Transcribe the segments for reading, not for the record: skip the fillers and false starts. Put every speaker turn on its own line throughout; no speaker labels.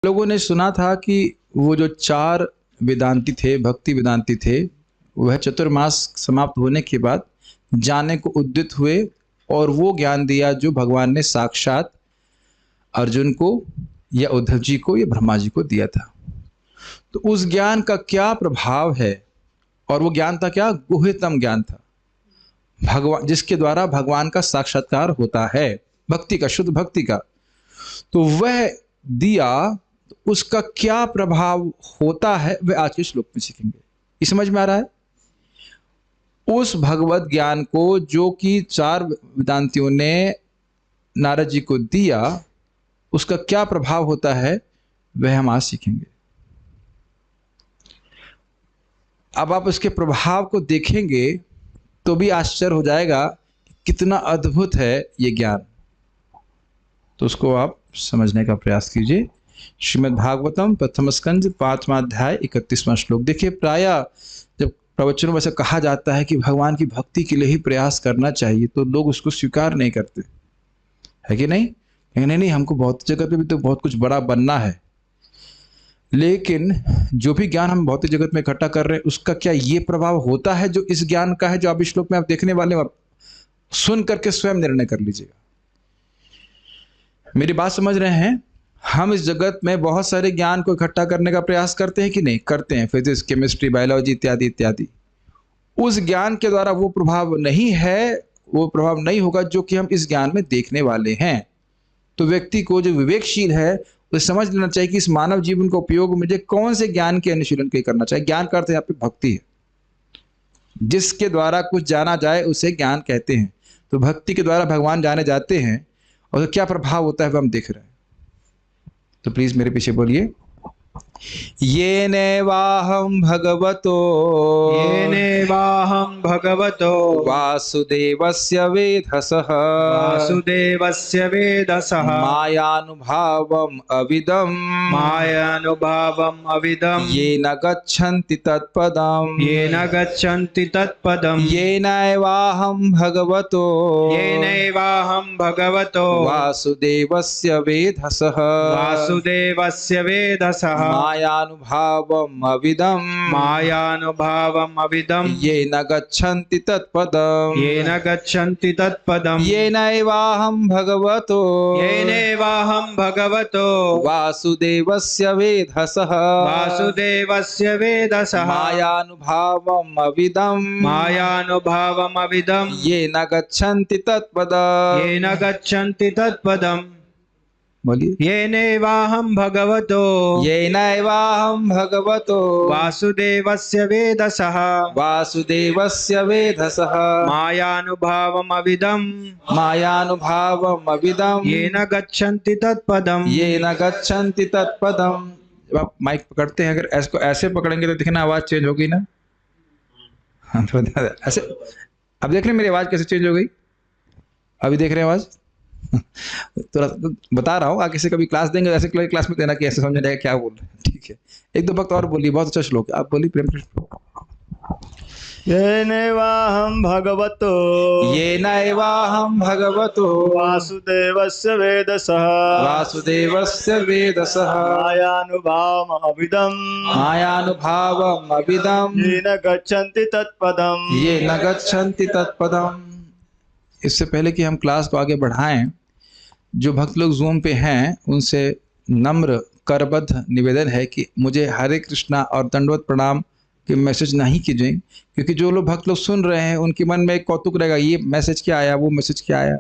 लोगों ने सुना था कि वो जो 4 वेदांती थे, भक्ति वेदांती थे, वह चतुर्मास समाप्त होने के बाद जाने को उद्युत हुए और वो ज्ञान दिया जो भगवान ने साक्षात अर्जुन को या उद्धव जी को या ब्रह्मा जी को दिया था। तो उस ज्ञान का क्या प्रभाव है, और वो ज्ञान था क्या? गुह्यतम ज्ञान था, भगवान जिसके द्वारा भगवान का साक्षात्कार होता है, भक्ति का, शुद्ध भक्ति का। तो वह दिया, उसका क्या प्रभाव होता है वह आज के श्लोक में सीखेंगे। ये समझ में आ रहा है? उस भगवत ज्ञान को जो कि 4 वेदांतियों ने नारद जी को दिया, उसका क्या प्रभाव होता है वह हम आज सीखेंगे। अब आप उसके प्रभाव को देखेंगे तो भी आश्चर्य हो जाएगा कितना अद्भुत है ये ज्ञान। तो उसको आप समझने का प्रयास कीजिए। श्रीमद् भागवतम प्रथम स्कंद 5वां अध्याय 31वां श्लोक। देखिए, प्रायः जब प्रवचनों में से कहा जाता है कि भगवान की भक्ति के लिए ही प्रयास करना चाहिए, तो लोग उसको स्वीकार नहीं करते, है कि नहीं? नहीं, हमको भौतिक जगत में भी तो बहुत कुछ बड़ा बनना है। लेकिन जो भी ज्ञान हम भौतिक जगत में इकट्ठा कर रहे हैं, उसका क्या ये प्रभाव होता है जो इस ज्ञान का है, जो आप इस श्लोक में आप देखने वाले, आप सुन करके स्वयं निर्णय कर लीजिएगा। मेरी बात समझ रहे हैं? हम इस जगत में बहुत सारे ज्ञान को इकट्ठा करने का प्रयास करते हैं कि नहीं? करते हैं। फिजिक्स, केमिस्ट्री, बायोलॉजी इत्यादि इत्यादि। उस ज्ञान के द्वारा वो प्रभाव नहीं है, वो प्रभाव नहीं होगा जो कि हम इस ज्ञान में देखने वाले हैं। तो व्यक्ति को जो विवेकशील है तो समझ लेना चाहिए कि इस मानव जीवन का उपयोग मुझे कौन से ज्ञान के अनुशीलन के करना चाहिए। ज्ञान का अर्थ यहाँ पे भक्ति है। जिसके द्वारा कुछ जाना जाए उसे ज्ञान कहते हैं। तो भक्ति के द्वारा भगवान जाने जाते हैं, और तो क्या प्रभाव होता है वह हम देख रहे हैं। तो प्लीज मेरे पीछे बोलिए, ये नैवाहं भगवतो वासुदेवस्य वेधसः मायानुभावम् अविदम् येन गच्छन्ति तत्पदम् येनैवाहं भगवतो वासुदेवस्य वेधसः मायानुभावम् अविदम् येन गच्छन्ति तत्पदम् येनैवाहं भगवतो वासुदेवस्य वेधसः मायानुभावम् अविदम् येन गच्छन्ति तत्पदम्। बोलिए,
येनैवाहं भगवतो वासुदेवस्य वेधसः मायानुभावम् अविदम् येन गच्छन्ति तत्पदम्।
जब आप माइक पकड़ते हैं, अगर इसको ऐसे पकड़ेंगे तो देखना आवाज चेंज होगी ना। हाँ, तो ऐसे अब देख रहे हैं मेरी आवाज कैसे चेंज हो गई? अभी देख रहे हैं आवाज? तो बता रहा हूँ, आगे से कभी क्लास देंगे ऐसे क्लास में देना कि ऐसे समझ जाएगा क्या बोल रहे हैं। ठीक है, एक दो वक्त और बोलिए, बहुत अच्छा श्लोक है। आप बोलिए प्रेम से।
येनैवाहं भगवतो वासुदेवस्य वेधसः मायानुभावम् अविदम् येन
गच्छन्ति तत्पदम्। इससे पहले कि हम क्लास को आगे बढ़ाएं, जो भक्त लोग जूम पे हैं उनसे नम्र करबद्ध निवेदन है कि मुझे हरे कृष्णा और दंडवत प्रणाम के मैसेज नहीं कीजिए, क्योंकि जो लोग भक्त लोग सुन रहे हैं उनके मन में एक कौतुक रहेगा, ये मैसेज क्या आया, वो मैसेज क्या आया।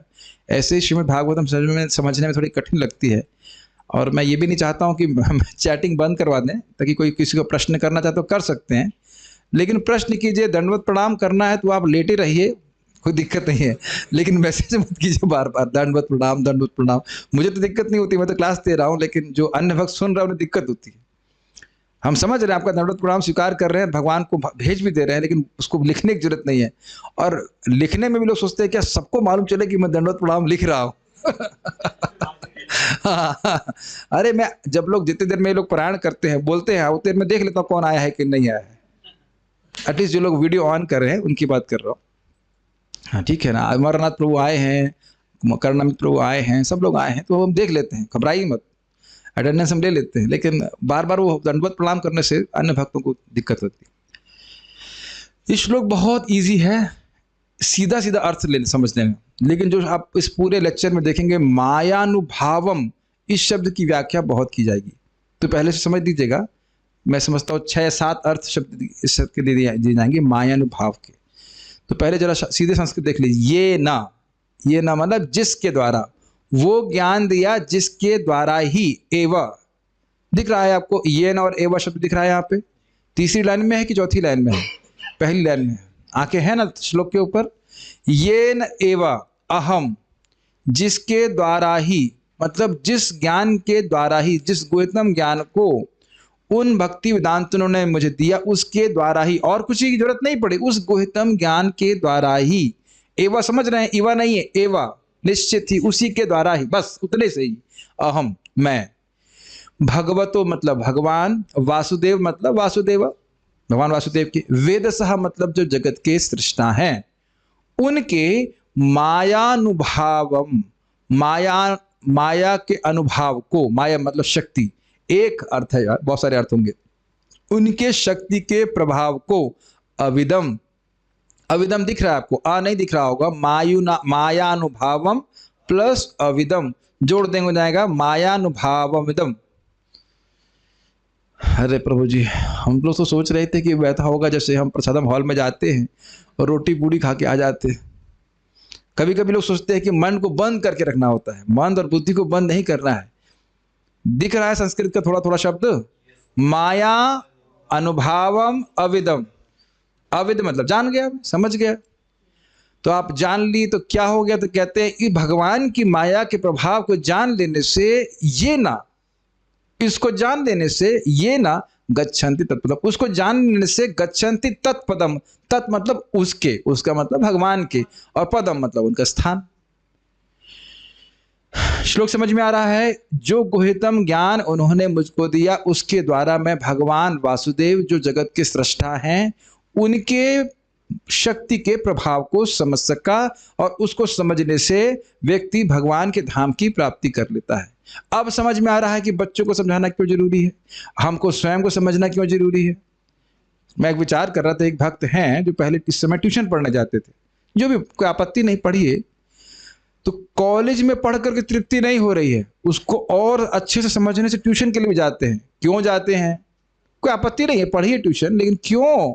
ऐसे श्रीमद् भागवतम समझने में थोड़ी कठिन लगती है। और मैं ये भी नहीं चाहता हूँ कि चैटिंग बंद करवा दें, ताकि कोई किसी को प्रश्न करना चाहे तो कर सकते हैं, लेकिन प्रश्न कीजिए। दंडवत प्रणाम करना है तो आप लेटे रहिए, कोई दिक्कत नहीं है, लेकिन मैसेज मत कीजिए बार बार दंडवत प्रणाम। मुझे तो दिक्कत नहीं होती, मैं तो क्लास दे रहा हूँ, लेकिन जो अन्य भक्त सुन रहे हैं उन्हें दिक्कत होती है। हम समझ रहे हैं आपका दंडवत प्रणाम स्वीकार कर रहे हैं, भगवान को भेज भी दे रहे हैं, लेकिन उसको लिखने की जरूरत नहीं है। और लिखने में भी लोग सोचते हैं क्या सबको मालूम चले कि मैं दंडवत प्रणाम लिख रहा हूँ। अरे मैं जब लोग जितने देर में लोग पारायण करते हैं, बोलते हैं, उतने देर में देख लेता हूँ कौन आया है कि नहीं आया है। एटलीस्ट जो लोग वीडियो ऑन कर रहे हैं उनकी बात कर रहा हूँ। हाँ ठीक है ना, अमरनाथ प्रभु आए हैं, करणामित प्रभु आए हैं, सब लोग आए हैं, तो हम देख लेते हैं, घबराइए मत। अटेंडेंस हम ले लेते हैं, लेकिन बार बार वो दंडवत प्रणाम करने से अन्य भक्तों को दिक्कत होती है। ये श्लोक बहुत ईजी है सीधा सीधा अर्थ ले समझने में, लेकिन जो आप इस पूरे लेक्चर में देखेंगे मायानुभावम, इस शब्द की व्याख्या बहुत की जाएगी। तो पहले से समझ लीजिएगा, मैं समझता हूँ 6-7 अर्थ शब्द इस शब्द के दिए जाएंगे मायानुभाव के। तो पहले जरा सीधे संस्कृत देख लीजिए। ये ना मतलब जिसके द्वारा, वो ज्ञान दिया जिसके द्वारा ही। एवं दिख रहा है आपको, ये ना और एवं शब्द दिख रहा है यहाँ पे। तीसरी लाइन में है कि चौथी लाइन में है? पहली लाइन में है। आंखें हैं ना श्लोक के ऊपर। ये न एवं अहम, जिसके द्वारा ही, मतलब जिस ज्ञान के द्वारा ही, जिस गुह्यतम ज्ञान को उन भक्ति वेदांतों ने मुझे दिया उसके द्वारा ही, और कुछ की जरूरत नहीं पड़ी, उस गुह्यतम ज्ञान के द्वारा ही। एवा समझ रहे हैं? इवा नहीं है, एवा निश्चित ही, उसी के द्वारा ही, बस उतने से ही। अहम मैं, भगवतो मतलब भगवान, वासुदेव मतलब वासुदेव, भगवान वासुदेव के, वेदसः मतलब जो जगत के सृष्टा हैं, उनके मायानुभावम, माया के अनुभाव को, माया मतलब शक्ति, एक अर्थ है यार, बहुत सारे अर्थ होंगे, उनके शक्ति के प्रभाव को अविदम, अविदम दिख रहा है आपको? आ नहीं दिख रहा होगा। मायानुभावम प्लस अविदम जोड़ देंगे, हो जाएगा मायानुभावमिदम। अरे प्रभु जी, हम लोग तो सोच रहे थे कि वैसा होगा जैसे हम प्रसादम हॉल में जाते हैं और रोटी पूड़ी खा के आ जाते हैं। कभी कभी लोग सोचते हैं कि मन को बंद करके रखना होता है, मन और बुद्धि को बंद नहीं करना है। दिख रहा है संस्कृत का थोड़ा थोड़ा शब्द, माया अनुभावम अविदम। अविद मतलब जान गया, समझ गया। तो आप जान ली तो क्या हो गया? तो कहते हैं कि भगवान की माया के प्रभाव को जान लेने से ये ना, इसको जान लेने से ये ना गच्छन्ति तत्पदम, उसको जान लेने से गच्छन्ति तत्पदम। तत् मतलब उसके, उसका मतलब भगवान के, और पदम मतलब उनका स्थान। श्लोक समझ में आ रहा है? जो गुह्यतम ज्ञान उन्होंने मुझको दिया उसके द्वारा मैं भगवान वासुदेव जो जगत के सृष्टा हैं उनके शक्ति के प्रभाव को समझ सका, और उसको समझने से व्यक्ति भगवान के धाम की प्राप्ति कर लेता है। अब समझ में आ रहा है कि बच्चों को समझाना क्यों जरूरी है, हमको स्वयं को समझना क्यों जरूरी है। मैं एक विचार कर रहा था, एक भक्त हैं जो पहले इस समय ट्यूशन पढ़ने जाते थे, जो भी कोई आपत्ति नहीं, पढ़िए, तो कॉलेज में पढ़ करके तृप्ति नहीं हो रही है, उसको और अच्छे से समझने से ट्यूशन के लिए भी जाते हैं। क्यों जाते हैं? कोई आपत्ति नहीं है, पढ़िए ट्यूशन, लेकिन क्यों?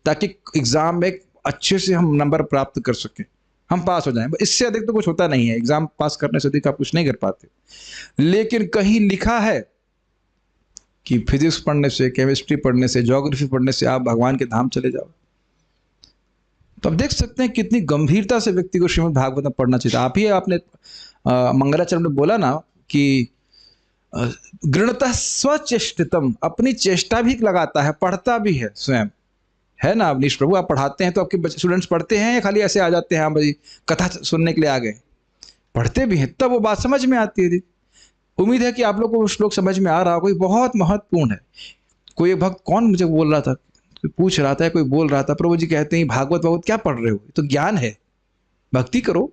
ताकि एग्जाम में अच्छे से हम नंबर प्राप्त कर सकें, हम पास हो जाएं। इससे अधिक तो कुछ होता नहीं है, एग्जाम पास करने से अधिक आप कुछ नहीं कर पाते। लेकिन कहीं लिखा है कि फिजिक्स पढ़ने से, केमिस्ट्री पढ़ने से, ज्योग्राफी पढ़ने से आप भगवान के धाम चले जाओ। तो आप देख सकते हैं कितनी गंभीरता से व्यक्ति को श्रीमद् भागवतम पढ़ना चाहिए। आप ही आपने मंगलाचरण में बोला ना कि गृणतः स्वचेष्टितम, अपनी चेष्टा भी लगाता है, पढ़ता भी है स्वयं, है ना अवनीश प्रभु? आप पढ़ाते हैं तो आपके स्टूडेंट्स पढ़ते हैं या खाली ऐसे आ जाते हैं, हाँ भाई कथा सुनने के लिए आ गए? पढ़ते भी हैं, तब वो बात समझ में आती है। उम्मीद है कि आप लोग को वो श्लोक समझ में आ रहा होगा, बहुत महत्वपूर्ण है। कोई एक भक्त, कौन मुझे बोल रहा था, कोई पूछ रहा था, कोई बोल रहा था, प्रभु जी कहते हैं भागवत क्या पढ़ रहे हो, तो ज्ञान है, भक्ति करो।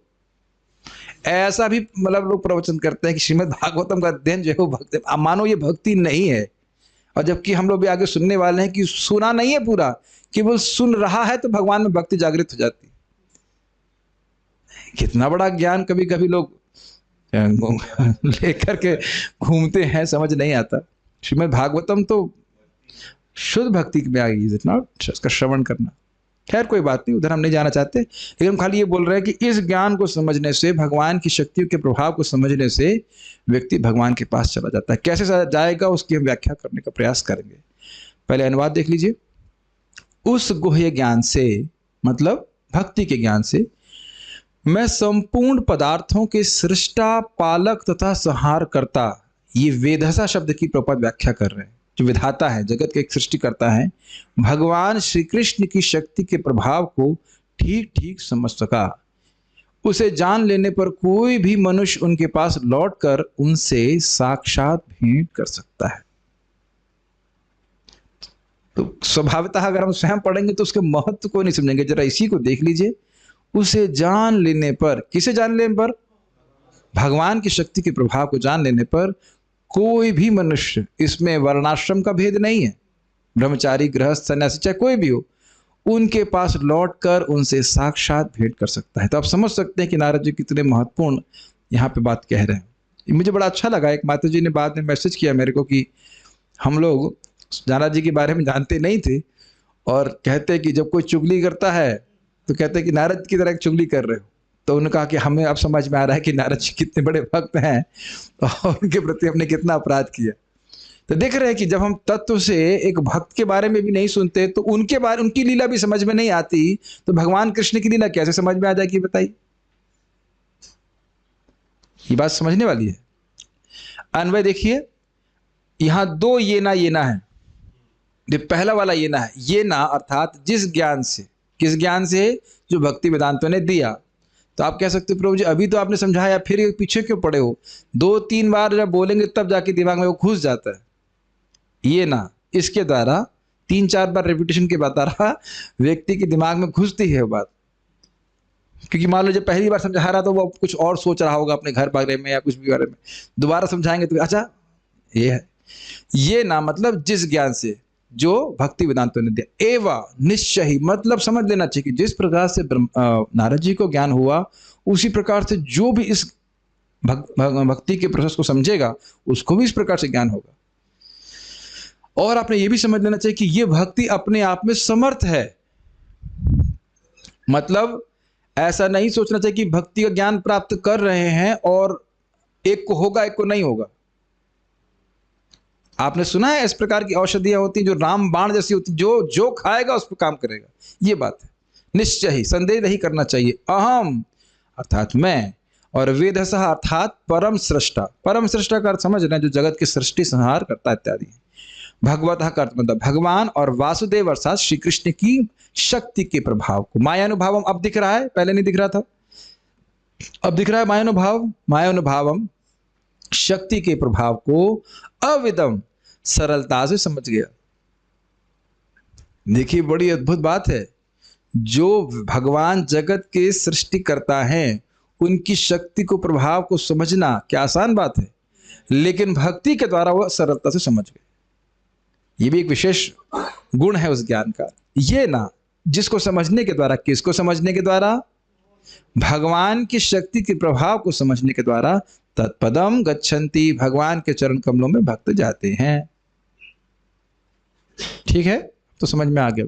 ऐसा भी मतलब लोग प्रवचन करते हैं कि श्रीमद् भागवतम का अध्ययन जो है वो भक्ति, मानो ये भक्ति नहीं है। और जबकि हम लोग भी आगे सुनने वाले हैं कि सुना नहीं है पूरा, केवल सुन रहा है तो भगवान में भक्ति जागृत हो जाती है। कितना बड़ा ज्ञान कभी कभी लोग लेकर के घूमते हैं, समझ नहीं आता। श्रीमद् भागवतम तो शुद्ध भक्ति में आ गई, इज नॉट उसका श्रवण करना। खैर कोई बात नहीं, उधर हम नहीं जाना चाहते, लेकिन हम खाली ये बोल रहे हैं कि इस ज्ञान को समझने से, भगवान की शक्तियों के प्रभाव को समझने से व्यक्ति भगवान के पास चला जाता है। कैसे जाएगा उसकी हम व्याख्या करने का प्रयास करेंगे। पहले अनुवाद देख लीजिए। उस गुह्य ज्ञान से मतलब भक्ति के ज्ञान से मैं संपूर्ण पदार्थों के सृष्टा, पालक तथा संहार करता, ये वेदसा शब्द की प्रपद व्याख्या कर रहे हैं। जो विधाता है, जगत के एक सृष्टि करता है, भगवान श्री कृष्ण की शक्ति के प्रभाव को ठीक ठीक समझ सका। उसे जान लेने पर कोई भी मनुष्य उनके पास लौटकर उनसे साक्षात भेंट कर सकता है। तो स्वभावतः अगर हम स्वयं पढ़ेंगे तो उसके महत्व को नहीं समझेंगे। जरा इसी को देख लीजिए। उसे जान लेने पर, किसे जान लेने पर? भगवान की शक्ति के प्रभाव को जान लेने पर कोई भी मनुष्य, इसमें वर्णाश्रम का भेद नहीं है, ब्रह्मचारी, गृहस्थ, सन्यासी, चाहे कोई भी हो, उनके पास लौटकर उनसे साक्षात भेंट कर सकता है। तो आप समझ सकते हैं कि नारद जी कितने महत्वपूर्ण यहाँ पे बात कह रहे हैं। मुझे बड़ा अच्छा लगा, एक माता जी ने बाद में मैसेज किया मेरे को कि हम लोग नारद जी के बारे में जानते नहीं थे, और कहते हैं कि जब कोई चुगली करता है तो कहते हैं कि नारद की तरह एक चुगली कर रहे हो। तो उन्होंने कहा कि हमें अब समझ में आ रहा है कि नारद जी कितने बड़े भक्त हैं और उनके प्रति हमने कितना अपराध किया। तो देख रहे हैं कि जब हम तत्व से एक भक्त के बारे में भी नहीं सुनते तो उनकी लीला भी समझ में नहीं आती, तो भगवान कृष्ण की लीला कैसे समझ में आ जाएगी बताइए? ये बात समझने वाली है। अन्वय देखिए, यहां दो ये ना है। ये पहला वाला ये ना है, ये ना अर्थात जिस ज्ञान से, किस ज्ञान से? जो भक्ति वेदांतों ने दिया। तो आप कह सकते हो प्रभु जी अभी तो आपने समझाया, फिर पीछे क्यों पड़े हो? 2-3 बार जब बोलेंगे तब जाके दिमाग में वो घुस जाता है। ये ना, इसके द्वारा 3-4 बार रिपीटेशन के द्वारा व्यक्ति के दिमाग में घुसती है बात। क्योंकि मान लो जब पहली बार समझा रहा तो वो कुछ और सोच रहा होगा अपने घर बारे में या कुछ भी बारे में, दोबारा समझाएंगे तो अच्छा ये है। ये ना मतलब जिस ज्ञान से, जो भक्ति वेदांतों ने दिया। एवं निश्चय ही मतलब समझ लेना चाहिए कि जिस प्रकार से नारद जी को ज्ञान हुआ, उसी प्रकार से जो भी इस भक्ति के प्रोसेस को समझेगा उसको भी इस प्रकार से ज्ञान होगा। और आपने ये भी समझ लेना चाहिए कि ये भक्ति अपने आप में समर्थ है। मतलब ऐसा नहीं सोचना चाहिए कि भक्ति का ज्ञान प्राप्त कर रहे हैं और एक को होगा एक को नहीं होगा। आपने सुना है इस प्रकार की औषधियां होती जो राम बाण जैसी होती, जो खाएगा उस पर काम करेगा। ये बात है। निश्चय ही, संदेह नहीं करना चाहिए। अहम अर्थात मैं, और वेदसः अर्थात परम सृष्टा। परम सृष्टा का अर्थ समझ रहे हैं, जो जगत की सृष्टि संहार करता है इत्यादि। भगवतः का अर्थ मतलब भगवान, और वासुदेव अर्थात श्री कृष्ण की शक्ति के प्रभाव को। मायानुभावम अब दिख रहा है, पहले नहीं दिख रहा था, अब दिख रहा है मायानुभाव। मायानुभावम शक्ति के प्रभाव को अविदम सरलता से समझ गया। देखिए बड़ी अद्भुत बात है, जो भगवान जगत के सृष्टि करता है उनकी शक्ति को, प्रभाव को समझना क्या आसान बात है, लेकिन भक्ति के द्वारा वह सरलता से समझ गए। ये भी एक विशेष गुण है उस ज्ञान का। ये ना जिसको समझने के द्वारा, किसको समझने के द्वारा? भगवान की शक्ति के प्रभाव को समझने के द्वारा तत्पदम गच्छन्ति, भगवान के चरण कमलों में भक्त जाते हैं। ठीक है, तो समझ में आ गया।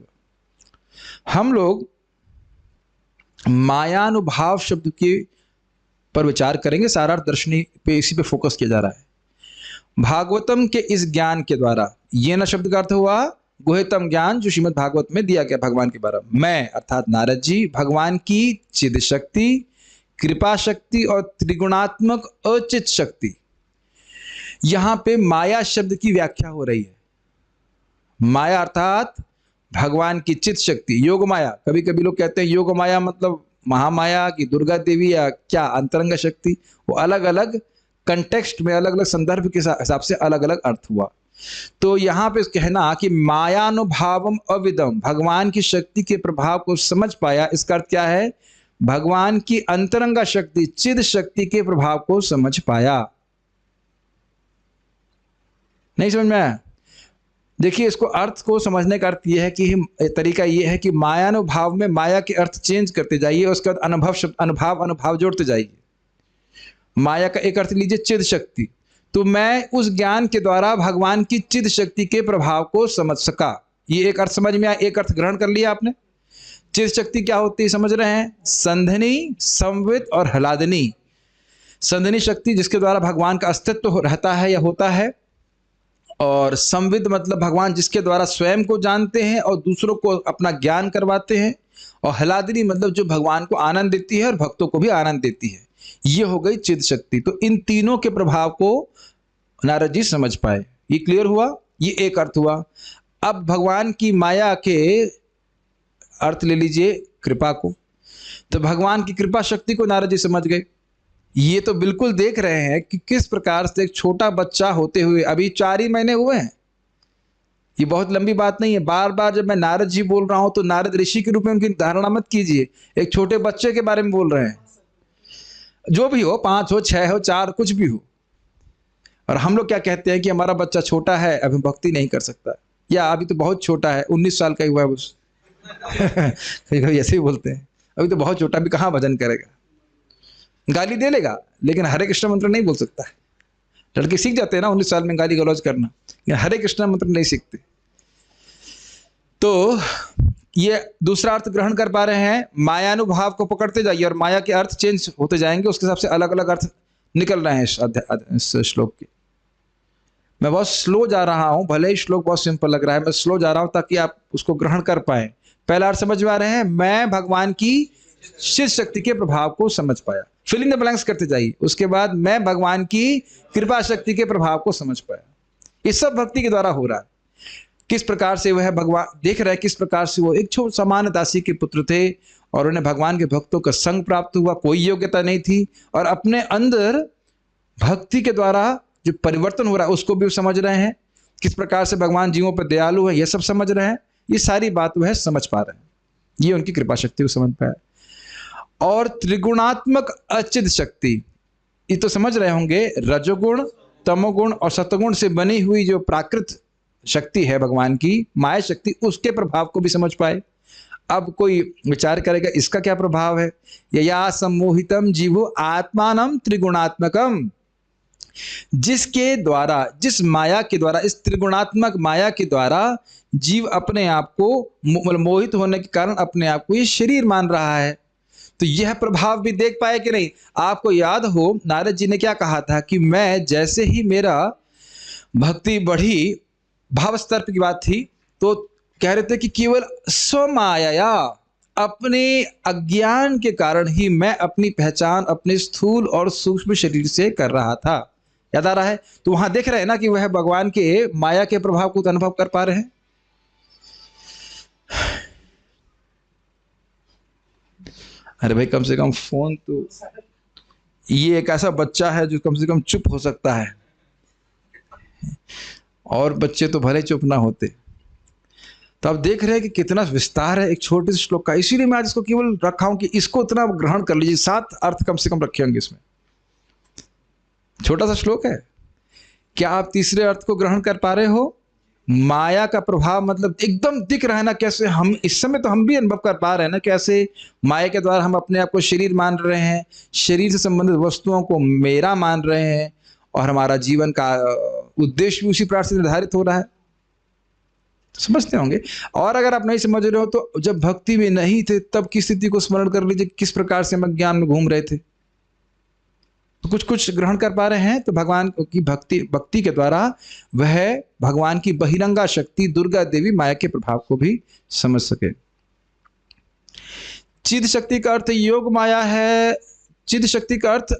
हम लोग मायानुभाव शब्द के पर विचार करेंगे। सारा दर्शनी पे इसी पे फोकस किया जा रहा है। भागवतम के इस ज्ञान के द्वारा, ये न शब्द का अर्थ हुआ गुह्यतम ज्ञान जो श्रीमद् भागवत में दिया गया भगवान के बारे में। मैं अर्थात नारद जी भगवान की चिद शक्ति, कृपा शक्ति और त्रिगुणात्मक अचित शक्ति। यहां पे माया शब्द की व्याख्या हो रही है। माया अर्थात भगवान की चित शक्ति, योग माया। कभी कभी लोग कहते हैं योग माया मतलब महामाया की दुर्गा देवी या क्या अंतरंग शक्ति। वो अलग अलग कंटेक्स्ट में, अलग अलग संदर्भ के हिसाब से अलग अलग अर्थ हुआ। तो यहां पे कहना कि मायानुभावम अविदम, भगवान की शक्ति के प्रभाव को समझ पाया, इसका अर्थ क्या है? भगवान की अंतरंगा शक्ति, चिद शक्ति के प्रभाव को समझ पाया। नहीं समझ में आया? देखिए, इसको अर्थ को समझने का अर्थ यह है कि तरीका यह है कि मायानुभाव में माया के अर्थ चेंज करते जाइए, उसके बाद अनुभव शब्द, अनुभाव जोड़ते जाइए। माया का एक अर्थ लीजिए चिद शक्ति, तो मैं उस ज्ञान के द्वारा भगवान की चिद शक्ति के प्रभाव को समझ सका। ये एक अर्थ समझ में आया, एक अर्थ ग्रहण कर लिया आपने। चिद शक्ति क्या होती है समझ रहे हैं? संधनी, संवित और हलादनी। संधनी शक्ति जिसके द्वारा भगवान का अस्तित्व रहता है या होता है, और संविद मतलब भगवान जिसके द्वारा स्वयं को जानते हैं और दूसरों को अपना ज्ञान करवाते हैं, और हलादनी मतलब जो भगवान को आनंद देती है और भक्तों को भी आनंद देती है। ये हो गई चिद शक्ति। तो इन तीनों के प्रभाव को नारद जी समझ पाए। ये क्लियर हुआ? ये एक अर्थ हुआ। अब भगवान की माया के अर्थ ले लीजिए कृपा को। तो भगवान की कृपा शक्ति को नारद जी समझ गए। ये तो बिल्कुल देख रहे हैं कि किस प्रकार से एक छोटा बच्चा होते हुए, अभी 4 ही महीने हुए हैं, ये बहुत लंबी बात नहीं है। बार बार जब मैं नारद जी बोल रहा हूं तो नारद ऋषि के रूप में उनकी धारणा मत कीजिए। एक छोटे बच्चे के बारे में बोल रहे हैं, जो भी हो, 5 हो, 6 हो, 4, कुछ भी हो। और हम लोग क्या कहते हैं कि हमारा बच्चा छोटा है, अभी भक्ति नहीं कर सकता, या अभी तो बहुत छोटा है, 19 साल का ही हुआ है बस। कभी कभी ऐसे ही बोलते हैं, अभी तो बहुत छोटा, अभी कहाँ भजन करेगा। गाली दे लेगा लेकिन हरे कृष्ण मंत्र नहीं बोल सकता है। लड़के सीख जाते हैं ना 19 साल में गाली गलौज करना, लेकिन हरे कृष्ण मंत्र नहीं सीखते। तो ये दूसरा अर्थ ग्रहण कर पा रहे हैं। मायानुभाव को पकड़ते जाइए और माया के अर्थ चेंज होते जाएंगे, उसके हिसाब से अलग अलग अर्थ निकल रहे हैं इस श्लोक के। मैं बहुत स्लो जा रहा हूं, भले ही श्लोक बहुत सिंपल लग रहा है, मैं स्लो जा रहा हूं ताकि आप उसको ग्रहण कर पाए। पहला अर्थ समझ में आ रहे हैं, मैं भगवान की शिव शक्ति के प्रभाव को समझ पाया, फिल इन द ब्लैंक्स करते जाइए। उसके बाद मैं भगवान की कृपा शक्ति के प्रभाव को समझ पाया। ये सब भक्ति के द्वारा हो रहा है। किस प्रकार से वह भगवान देख रहे हैं, किस प्रकार से वो एक छोटे सामान्य दासी के पुत्र थे और उन्हें भगवान के भक्तों का संग प्राप्त हुआ, कोई योग्यता नहीं थी, और अपने अंदर भक्ति के द्वारा जो परिवर्तन हो रहा है उसको भी समझ रहे हैं। किस प्रकार से भगवान जीवों पर दयालु है, ये सब समझ रहे हैं। ये सारी बात वह समझ पा रहे हैं, ये उनकी कृपा शक्ति को समझ पाया। और त्रिगुणात्मक अचित शक्ति, ये तो समझ रहे होंगे, रजोगुण, तमोगुण और सतगुण से बनी हुई जो प्राकृत शक्ति है भगवान की, माया शक्ति, उसके प्रभाव को भी समझ पाए। अब कोई विचार करेगा इसका क्या प्रभाव है। यया सम्मोहितम जीवो आत्मानम त्रिगुणात्मकम, जिसके द्वारा, जिस माया के द्वारा, इस त्रिगुणात्मक माया के द्वारा जीव अपने आप को मोहित होने के कारण अपने आप को ये शरीर मान रहा है। तो यह प्रभाव भी देख पाए कि नहीं। आपको याद हो नारद जी ने क्या कहा था कि मैं जैसे ही मेरा भक्ति बढ़ी, भाव स्तर की बात थी, तो कह रहे थे कि केवल स्वमाया, अपने अज्ञान के कारण ही मैं अपनी पहचान अपने स्थूल और सूक्ष्म शरीर से कर रहा था। याद आ रहा है। तो वहां देख रहे हैं ना कि वह भगवान के माया के प्रभाव को अनुभव कर पा रहे हैं। अरे भाई कम से कम फोन तो, ये एक ऐसा बच्चा है जो कम से कम चुप हो सकता है, और बच्चे तो भले चुप ना होते। तो आप देख रहे हैं कि कितना विस्तार है एक छोटे से श्लोक का। इसीलिए मैं आज इसको केवल रखा हूं कि इसको इतना ग्रहण कर लीजिए। 7 अर्थ कम से कम रखे होंगे इसमें। छोटा सा श्लोक है। क्या आप तीसरे अर्थ को ग्रहण कर पा रहे हो? माया का प्रभाव मतलब एकदम दिख रहा है ना, कैसे हम इस समय तो हम भी अनुभव कर पा रहे हैं ना, कैसे माया के द्वारा हम अपने आप को शरीर मान रहे हैं, शरीर से संबंधित वस्तुओं को मेरा मान रहे हैं, और हमारा जीवन का उद्देश्य भी उसी प्रकार से निर्धारित हो रहा है। तो समझते होंगे। और अगर आप नहीं समझ रहे हो तो जब भक्ति में नहीं थे तब की स्थिति को स्मरण कर लीजिए, किस प्रकार से हम ज्ञान में घूम रहे थे। तो कुछ कुछ ग्रहण कर पा रहे हैं। तो भगवान की भक्ति के द्वारा वह भगवान की बहिरंगा शक्ति दुर्गा देवी माया के प्रभाव को भी समझ सके। चिद शक्ति का अर्थ योग माया है। चिद शक्ति का अर्थ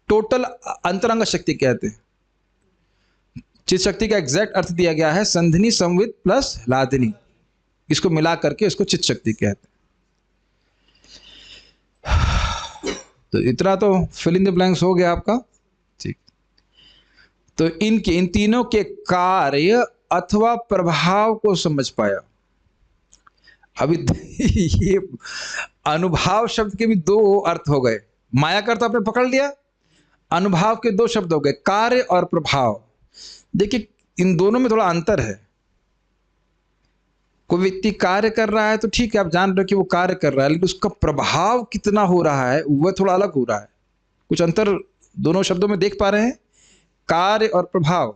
टोटल अंतरंग शक्ति कहते हैं। चिद शक्ति का एग्जैक्ट अर्थ दिया गया है संधिनी संवित प्लस लादिनी, इसको मिला करके इसको चिद शक्ति कहते हैं। तो इतना तो फिल इन द ब्लैंक्स हो गया आपका। ठीक। तो इन तीनों के कार्य अथवा प्रभाव को समझ पाया। अभी ये अनुभाव शब्द के भी 2 अर्थ हो गए। माया का अर्थ आपने पकड़ लिया, अनुभाव के 2 शब्द हो गए, कार्य और प्रभाव। देखिए इन दोनों में थोड़ा अंतर है। कोई व्यक्ति कार्य कर रहा है तो ठीक है, आप जान रहे हो कि वो कार्य कर रहा है, लेकिन उसका प्रभाव कितना हो रहा है वह थोड़ा अलग हो रहा है। कुछ अंतर दोनों शब्दों में देख पा रहे हैं, कार्य और प्रभाव।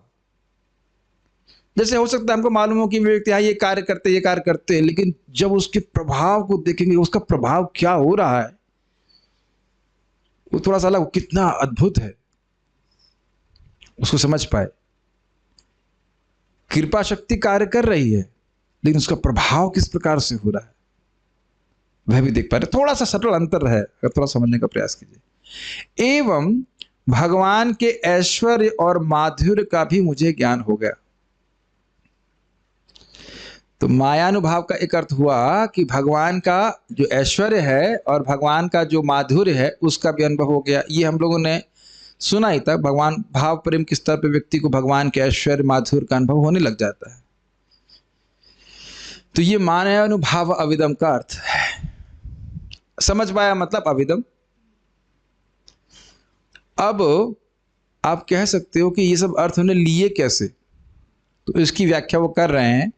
जैसे हो सकता है हमको मालूम हो कि व्यक्ति ये कार्य करते हैं, लेकिन जब उसके प्रभाव को देखेंगे, उसका प्रभाव क्या हो रहा है, वो थोड़ा सा अलग, कितना अद्भुत है, उसको समझ पाए। कृपा शक्ति कार्य कर रही है, लेकिन उसका प्रभाव किस प्रकार से हो रहा है वह भी देख पा रहे। थोड़ा सा सटल अंतर है, अगर थोड़ा समझने का प्रयास कीजिए। एवं भगवान के ऐश्वर्य और माधुर्य का भी मुझे ज्ञान हो गया। तो मायानुभाव का एक अर्थ हुआ कि भगवान का जो ऐश्वर्य है और भगवान का जो माधुर्य है उसका भी अनुभव हो गया। ये हम लोगों ने सुना ही था, भगवान भाव प्रेम के स्तर पर व्यक्ति को भगवान के ऐश्वर्य माधुर्य का अनुभव होने लग जाता है। तो ये मायानुभाव अविदम का अर्थ है। समझ पाया मतलब अविदम। अब आप कह सकते हो कि ये सब अर्थ उन्हें लिए कैसे, तो इसकी व्याख्या वो कर रहे हैं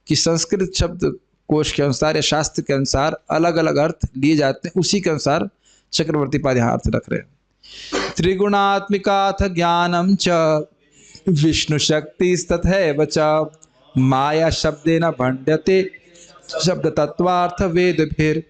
कि संस्कृत शब्द कोश के अनुसार या शास्त्र के अनुसार अलग अलग अर्थ लिए जाते हैं, उसी के अनुसार चक्रवर्ती पाद यहाँ अर्थ रख रहे हैं। त्रिगुणात्मिकाथ ज्ञानम च विष्णु शक्ति तथैव च माया शब्देन भण्ड्यते शब्द तत्वार्थ वेद फिर।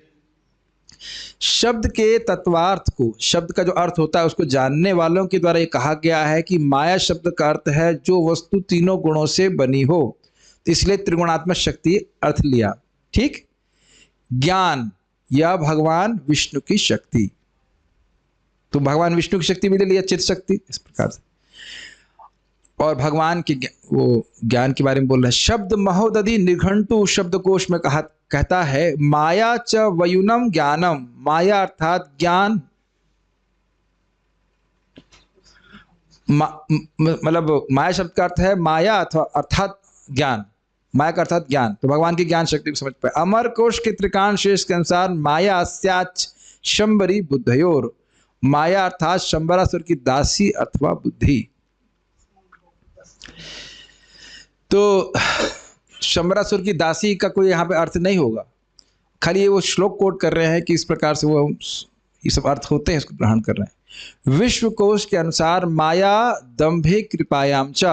शब्द के तत्वार्थ को, शब्द का जो अर्थ होता है उसको जानने वालों के द्वारा ये कहा गया है कि माया शब्द का अर्थ है जो वस्तु तीनों गुणों से बनी हो, तो इसलिए त्रिगुणात्मक शक्ति अर्थ लिया। ठीक, ज्ञान या भगवान विष्णु की शक्ति, तो भगवान विष्णु की शक्ति भी ले लिया, चित शक्ति इस प्रकार से। और भगवान के वो ज्ञान के बारे में बोल रहे हैं। शब्द महोदधि निघंटु शब्दकोश में कहता है माया च वयुनम ज्ञानम, माया अर्थात ज्ञान, मतलब माया शब्द का अर्थ है माया अथवा अर्थात ज्ञान, माया का अर्थात ज्ञान, तो भगवान की ज्ञान शक्ति को समझ पाए। अमर कोश के त्रिकाण शेष के अनुसार माया अस्याच शंबरी बुद्धयोर, माया अर्थात शंबरासुर की दासी अथवा बुद्धि। तो शंबरासुर की दासी का कोई यहाँ पे अर्थ नहीं होगा, खाली ये वो श्लोक कोट कर रहे हैं कि इस प्रकार से वो ये सब अर्थ होते हैं, इसको ग्रहण कर रहे हैं। विश्व कोश के अनुसार माया दंभे कृपायाम च,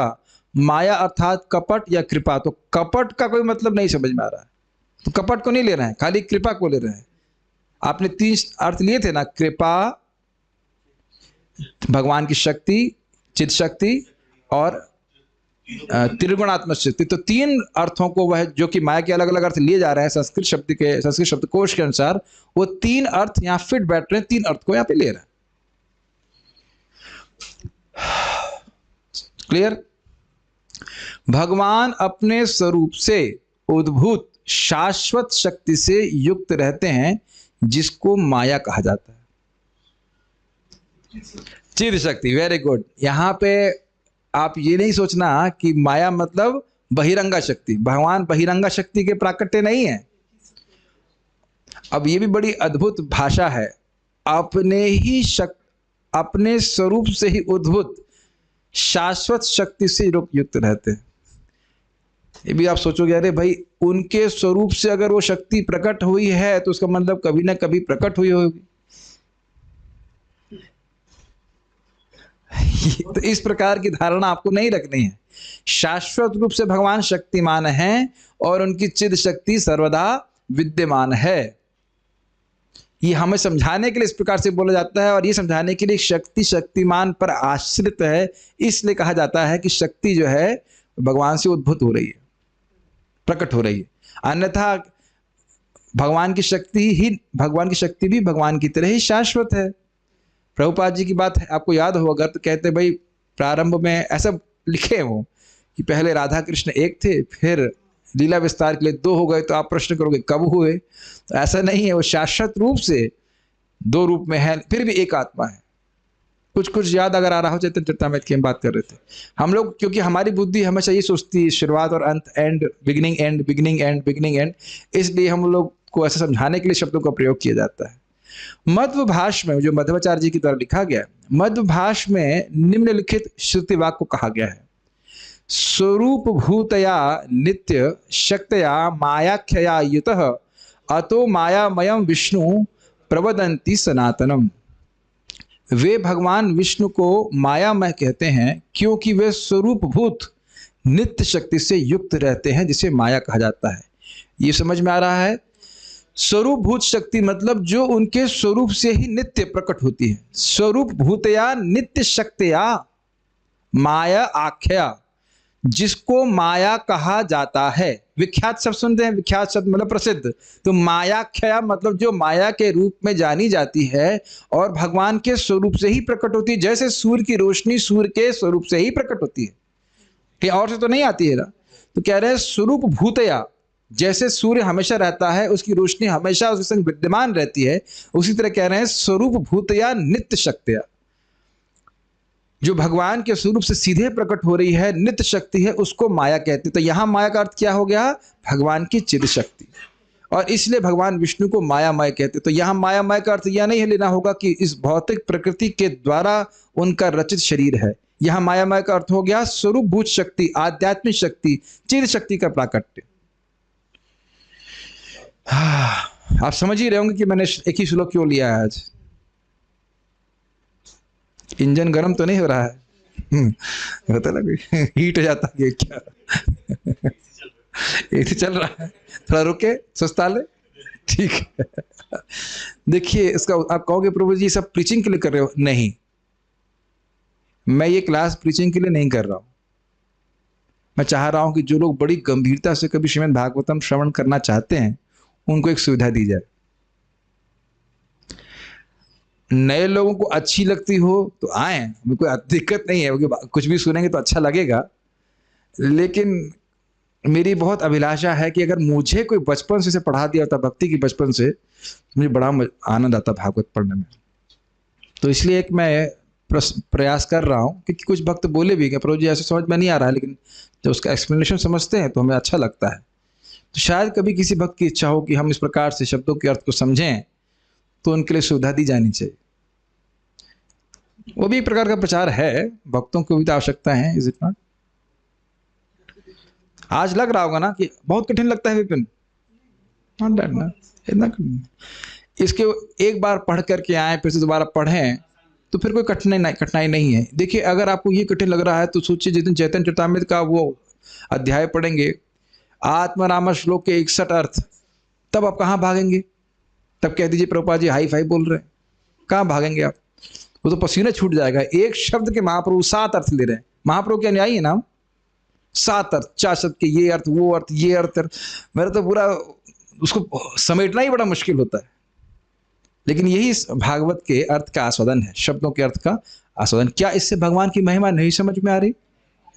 माया अर्थात कपट या कृपा, तो कपट का कोई मतलब नहीं समझ में आ रहा है, तो कपट को नहीं ले रहे हैं, खाली कृपा को ले रहे हैं। आपने 3 अर्थ लिए थे ना, कृपा, भगवान की शक्ति, चित शक्ति और त्रिगुणात्मक शक्ति, तो 3 अर्थों को वह जो कि माया के अलग अलग अर्थ लिए जा रहे हैं संस्कृत शब्दकोश के अनुसार, वो 3 अर्थ यहाँ फिट बैठ रहे हैं, 3 अर्थ को यहाँ पे ले रहे हैं। क्लियर? भगवान अपने स्वरूप से उद्भूत शाश्वत शक्ति से युक्त रहते हैं जिसको माया कहा जाता है। चिद शक्ति, वेरी गुड। यहां पे आप ये नहीं सोचना कि माया मतलब बहिरंगा शक्ति, भगवान बहिरंगा शक्ति के प्राकट्य नहीं है। अब ये भी बड़ी अद्भुत भाषा है, अपने स्वरूप से ही उद्भुत शाश्वत शक्ति से युक्त रहते हैं। ये भी आप सोचोगे अरे भाई उनके स्वरूप से अगर वो शक्ति प्रकट हुई है तो उसका मतलब कभी ना कभी प्रकट हुई होगी। तो इस प्रकार की धारणा आपको नहीं रखनी है। शाश्वत रूप से भगवान शक्तिमान हैं और उनकी चिद शक्ति सर्वदा विद्यमान है। ये हमें समझाने के लिए इस प्रकार से बोला जाता है, और ये समझाने के लिए शक्ति शक्तिमान पर आश्रित है, इसलिए कहा जाता है कि शक्ति जो है भगवान से उद्भूत हो रही है, प्रकट हो रही है। अन्यथा भगवान की शक्ति भी भगवान की तरह ही शाश्वत है। प्रभुपाद जी की बात है, आपको याद होगा, तो कहते भाई प्रारंभ में ऐसा लिखे हो कि पहले राधा कृष्ण एक थे, फिर लीला विस्तार के लिए 2 हो गए, तो आप प्रश्न करोगे कब हुए? तो ऐसा नहीं है, वो शाश्वत रूप से 2 रूप में है, फिर भी एक आत्मा है। कुछ याद अगर आ रहा हो, चैतन्य चरितामृत की हम बात कर रहे थे हम लोग, क्योंकि हमारी बुद्धि हमेशा ये सोचती है शुरुआत और अंत, and, beginning and, beginning and, beginning and, इसलिए हम लोग को ऐसा समझाने के लिए शब्दों का प्रयोग किया जाता है। मध्वभाष में, जो मध्वाचार्य जी के द्वारा लिखा गया, मध्वभाष में निम्नलिखित श्रुति वाक्य को कहा गया है। स्वरूप भूतया नित्य शक्तया मायाख्यया युतः अतो मायामयम विष्णु प्रवदन्ति सनातनम। वे भगवान विष्णु को मायामय कहते हैं क्योंकि वे स्वरूप भूत नित्य शक्ति से युक्त रहते हैं, जिसे माया कहा जाता है। ये समझ में आ रहा है? स्वरूप भूत शक्ति मतलब जो उनके स्वरूप से ही नित्य प्रकट होती है। स्वरूप भूतया नित्य शक्तिया माया आख्या, जिसको माया कहा जाता है। विख्यात शब्द सुनते हैं, विख्यात शब्द मतलब प्रसिद्ध, तो मायाख्या मतलब जो माया के रूप में जानी जाती है और भगवान के स्वरूप से ही प्रकट होती है। जैसे सूर्य की रोशनी सूर्य के स्वरूप से ही प्रकट होती है, कहीं और से तो नहीं आती है ना। तो कह रहे हैं स्वरूप भूतया, जैसे सूर्य हमेशा रहता है, उसकी रोशनी हमेशा उसके संग विद्यमान रहती है, उसी तरह कह रहे हैं स्वरूप भूतया नित्य शक्तिया, जो भगवान के स्वरूप से सीधे प्रकट हो रही है, नित्य शक्ति है, उसको माया कहते हैं। तो यहां माया का अर्थ क्या हो गया? भगवान की चिद शक्ति, और इसलिए भगवान विष्णु को मायामय कहते हैं। तो यहां मायामय का अर्थ यह नहीं लेना होगा कि इस भौतिक प्रकृति के द्वारा उनका रचित शरीर है, यहां मायामय का अर्थ हो गया स्वरूपभूत शक्ति, आध्यात्मिक शक्ति, चिद शक्ति का प्राकट्य। आप समझ ही रहे होंगे कि मैंने एक ही श्लोक क्यों लिया है आज। इंजन गर्म तो नहीं हो रहा है? होता ना कोई हीट हो जाता है क्या? एसी चल रहा है, थोड़ा रुके, सुस्ता ले, ठीक है। देखिए इसका आप कहोगे प्रभु जी सब प्रीचिंग के लिए कर रहे हो, नहीं, मैं ये क्लास प्रीचिंग के लिए नहीं कर रहा हूं। मैं चाह रहा हूं कि जो लोग बड़ी गंभीरता से कभी श्रीमद् भागवतम श्रवण करना चाहते हैं उनको एक सुविधा दी जाए। नए लोगों को अच्छी लगती हो तो आए, हमें कोई दिक्कत नहीं है, क्योंकि कुछ भी सुनेंगे तो अच्छा लगेगा। लेकिन मेरी बहुत अभिलाषा है कि अगर मुझे कोई बचपन से पढ़ा दिया होता भक्ति की बचपन से, तो मुझे बड़ा आनंद आता भागवत पढ़ने में। तो इसलिए एक मैं प्रयास कर रहा हूँ, क्योंकि कुछ भक्त बोले भी कि प्रभु जी ऐसे समझ में नहीं आ रहा है, लेकिन जब उसका एक्सप्लेनेशन समझते हैं तो हमें अच्छा लगता है। तो शायद कभी किसी भक्त की इच्छा हो कि हम इस प्रकार से शब्दों के अर्थ को समझें, तो उनके लिए सुविधा दी जानी चाहिए। वो भी एक प्रकार का प्रचार है, भक्तों को भी तो आवश्यकता है, इज इट नॉट? आज लग रहा होगा ना कि बहुत कठिन लगता है विपिन, नॉट दैट ना, इतना इसके एक बार पढ़ करके आए फिर से दोबारा पढ़ें तो फिर कोई कठिनाई नहीं है। देखिए अगर आपको ये कठिन लग रहा है तो सोचिए जिस दिन चैतन्य चरितामृत का वो अध्याय पढ़ेंगे, आत्मरामा श्लोक के 61 अर्थ, तब आप कहाँ भागेंगे? तब कह दीजिए प्रभुपाद जी हाई फाई बोल रहे हैं, कहाँ भागेंगे आप? वो तो पसीना छूट जाएगा। एक शब्द के महाप्रभु 7 अर्थ ले रहे हैं। महाप्रभु के अनुयायी है ना, 7 अर्थ, 4 शब्द के ये अर्थ, वो अर्थ, ये अर्थ। मेरा तो पूरा उसको समेटना ही बड़ा मुश्किल होता है। लेकिन यही भागवत के अर्थ का आस्वादन है, शब्दों के अर्थ का आस्वादन। क्या इससे भगवान की महिमा नहीं समझ में आ रही?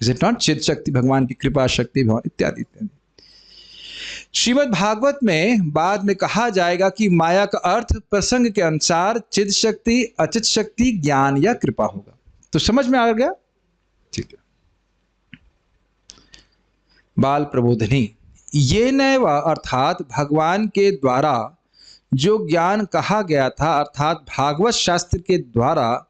Is it not? चिद शक्ति, भगवान की कृपा शक्ति, भगवान इत्यादि इत्यादि। श्रीमद् भागवत में बाद में कहा जाएगा कि माया का अर्थ प्रसंग के अनुसार चिद शक्ति, अचित शक्ति, ज्ञान या कृपा होगा। तो समझ में आ गया? ठीक है। बाल प्रबोधनी, ये नैव अर्थात भगवान के द्वारा जो ज्ञान कहा गया था, अर्थात भागवत शास्त्र के द्वारा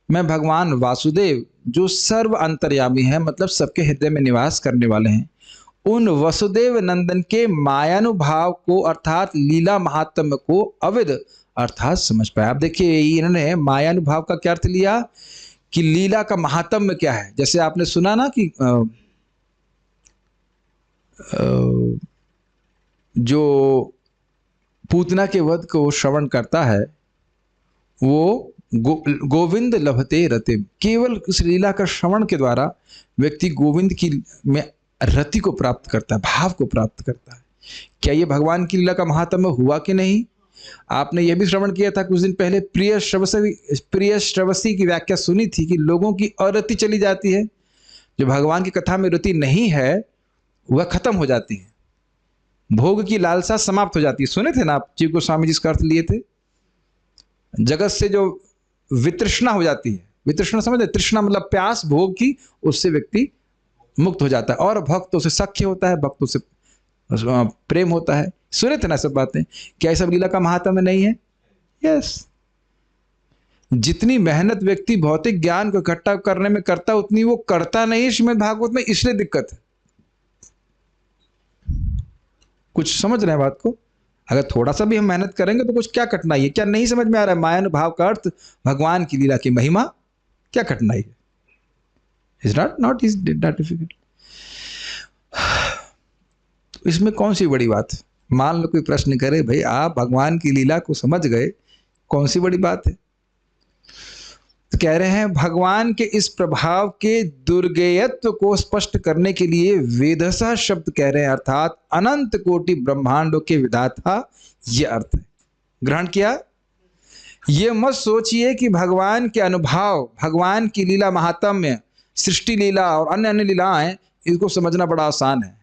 मैं भगवान वासुदेव जो सर्व अंतर्यामी है, मतलब सबके हृदय में निवास करने वाले हैं, उन वसुदेव नंदन के मायानुभाव को अर्थात लीला महात्म्य को अविद अर्थात समझ पाया। आप देखिए इन्होंने मायानुभाव का क्या अर्थ लिया कि लीला का महात्म्य क्या है। जैसे आपने सुना ना कि जो पूतना के वध को श्रवण करता है वो गोविंद लभते रतिम, केवल इस लीला का श्रवण के द्वारा व्यक्ति गोविंद की में रति को प्राप्त करता है, भाव को प्राप्त करता है। क्या ये भगवान की लीला का महात्म्य हुआ कि नहीं? आपने यह भी श्रवण किया था कुछ दिन पहले, प्रिय श्रवसी की व्याख्या सुनी थी कि लोगों की अरति चली जाती है, जो भगवान की कथा में रति नहीं है वह खत्म हो जाती है, भोग की लालसा समाप्त हो जाती है। सुने थे ना आप जीव गोस्वामी जी इसका अर्थ लिए थे? जगत से जो वितृष्णा हो जाती है, वितृष्णा समझते? तृष्णा मतलब प्यास भोग की, उससे व्यक्ति मुक्त हो जाता है और भक्तों से सख्य होता है, भक्तों से प्रेम होता है। सुने थे ना सब बातें? क्या ये सब लीला का महात्म्य नहीं है? यस। जितनी मेहनत व्यक्ति भौतिक ज्ञान को इकट्ठा करने में करता उतनी वो करता नहीं श्रीमद् भागवत में, इसलिए दिक्कत है। कुछ समझ रहे हैं बात को? अगर थोड़ा सा भी हम मेहनत करेंगे तो कुछ क्या कठिनाई है? क्या नहीं समझ में आ रहा है? मायानुभाव का अर्थ भगवान की लीला की महिमा, क्या कठिनाई है? Is not is not difficult. इसमें कौन सी बड़ी बात? मान लो कोई प्रश्न करे, भाई आप भगवान की लीला को समझ गए, कौन सी बड़ी बात है? तो कह रहे हैं भगवान के इस प्रभाव के दुर्गेयत्व को स्पष्ट करने के लिए वेदसा शब्द कह रहे हैं, अर्थात अनंत कोटि ब्रह्मांडों के विधाता, यह अर्थ है। ग्रहण किया? ये मत सोचिए कि भगवान के अनुभाव, भगवान की लीला महात्म्य, सृष्टि लीला और अन्य अन्य लीलाएं, इसको समझना बड़ा आसान है।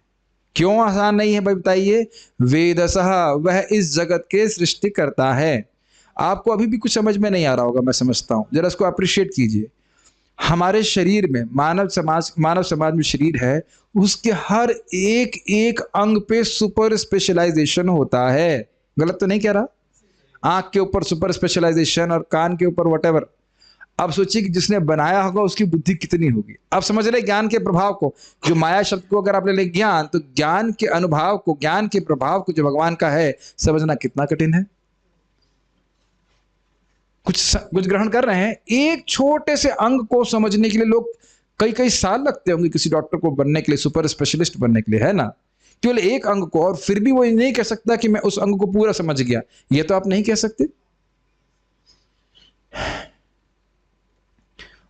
क्यों आसान नहीं है भाई बताइए? वेदसः, वह इस जगत के सृष्टि करता है। आपको अभी भी कुछ समझ में नहीं आ रहा होगा, मैं समझता हूं, जरा इसको अप्रिशिएट कीजिए। हमारे शरीर में, मानव समाज में शरीर है, उसके हर एक एक अंग पे सुपर स्पेशलाइजेशन होता है। गलत तो नहीं कह रहा? आंख के ऊपर सुपर स्पेशलाइजेशन और कान के ऊपर व्हाटएवर। अब सोचिए कि जिसने बनाया होगा उसकी बुद्धि कितनी होगी। आप समझ रहे ज्ञान के प्रभाव को। जो माया शब्द को अगर आप ले लें ज्ञान, तो ज्ञान के अनुभव को, ज्ञान के प्रभाव को जो भगवान का है, समझना कितना कठिन है। कुछ ग्रहण कर रहे हैं। एक छोटे से अंग को समझने के लिए लोग कई कई साल लगते होंगे किसी डॉक्टर को बनने के लिए, सुपर स्पेशलिस्ट बनने के लिए, है ना, केवल एक अंग को। और फिर भी वो नहीं कह सकता कि मैं उस अंग को पूरा समझ गया। ये तो आप नहीं कह सकते।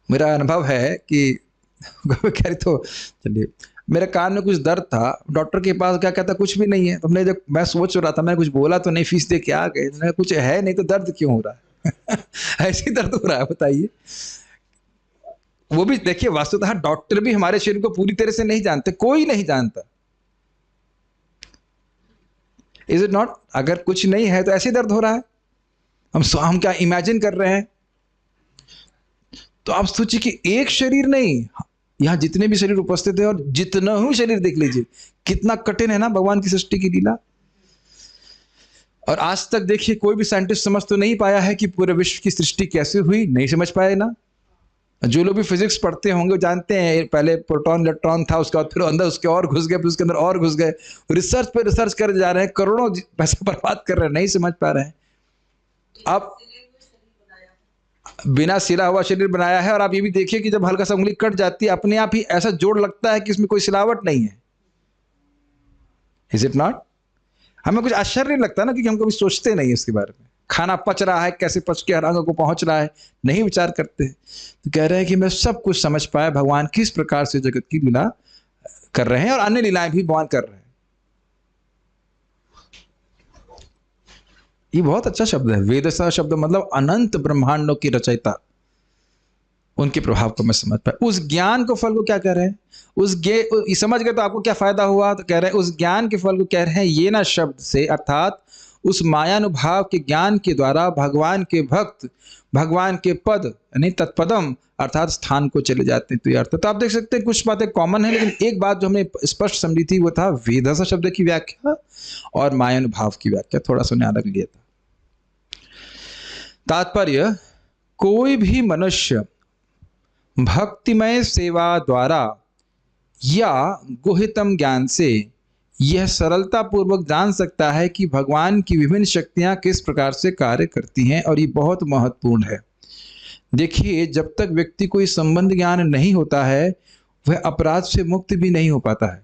मेरा अनुभव है कि कह रही तो चलिए, मेरे कान में कुछ दर्द था, डॉक्टर के पास क्या कहता कुछ भी नहीं है। तो हमने जब मैं सोच रहा था, मैं कुछ बोला तो नहीं, फीस दे के आ गए, कुछ है नहीं तो दर्द क्यों हो रहा है? ऐसे ही दर्द हो रहा है, बताइए। वो भी देखिए, वास्तुतः डॉक्टर भी हमारे शरीर को पूरी तरह से नहीं जानते, कोई नहीं जानता। Is it not? अगर कुछ नहीं है तो ऐसे दर्द हो रहा है। हम क्या इमेजिन कर रहे हैं? तो आप सोचिए कि एक शरीर नहीं, यहां जितने भी शरीर उपस्थित है, और जितना ही शरीर देख लीजिए, कितना कठिन है ना भगवान की सृष्टि की लीला। और आज तक देखिए, कोई भी साइंटिस्ट समझ तो नहीं पाया है कि पूरे विश्व की सृष्टि कैसे हुई, नहीं समझ पाए ना। जो लोग भी फिजिक्स पढ़ते होंगे वो जानते हैं, पहले प्रोटॉन इलेक्ट्रॉन था, उसके बाद फिर अंदर उसके और घुस गए, फिर उसके अंदर और घुस गए। रिसर्च पे रिसर्च कर जा रहे हैं, करोड़ों पैसे बर्बाद कर रहे हैं, नहीं समझ पा रहे हैं। अब बिना सिला हुआ शरीर बनाया है। और आप ये भी देखिए कि जब हल्का सा उंगली कट जाती है, अपने आप ही ऐसा जोड़ लगता है कि इसमें कोई सिलावट नहीं है। Is it not? हमें कुछ आश्चर्य नहीं लगता ना, क्योंकि हम कभी सोचते नहीं इसके बारे में। खाना पच रहा है, कैसे पच के हर अंग को पहुंच रहा है, नहीं विचार करते। तो कह रहे हैं कि मैं सब कुछ समझ पाया, भगवान किस प्रकार से जगत की लीला कर रहे हैं, और अन्य लीलाएं भी भगवान कर रहे हैं। ये बहुत अच्छा शब्द है, वेदसा शब्द मतलब अनंत ब्रह्मांडों की रचयिता। उनके प्रभाव को मैं समझ पाया। उस ज्ञान को फल को क्या कह रहे हैं? समझ गए तो आपको क्या फायदा हुआ? तो कह रहे हैं उस ज्ञान के फल को कह रहे हैं ये ना शब्द से, अर्थात उस मायानुभाव के ज्ञान के द्वारा भगवान के भक्त भगवान के पद यानी तत्पदम अर्थात स्थान को चले जाते हैं। तो ये अर्थ। तो आप देख सकते हैं कुछ बातें कॉमन है, लेकिन एक बात जो हमने स्पष्ट समझी थी वो था वेदसा शब्द की व्याख्या और मायानुभाव की व्याख्या, थोड़ा सा अलग लिया था। तात्पर्य, कोई भी मनुष्य भक्तिमय सेवा द्वारा या गुहितम ज्ञान से यह सरलता पूर्वक जान सकता है कि भगवान की विभिन्न शक्तियां किस प्रकार से कार्य करती हैं, और ये बहुत महत्वपूर्ण है। देखिए, जब तक व्यक्ति को इस संबंध ज्ञान नहीं होता है, वह अपराध से मुक्त भी नहीं हो पाता है।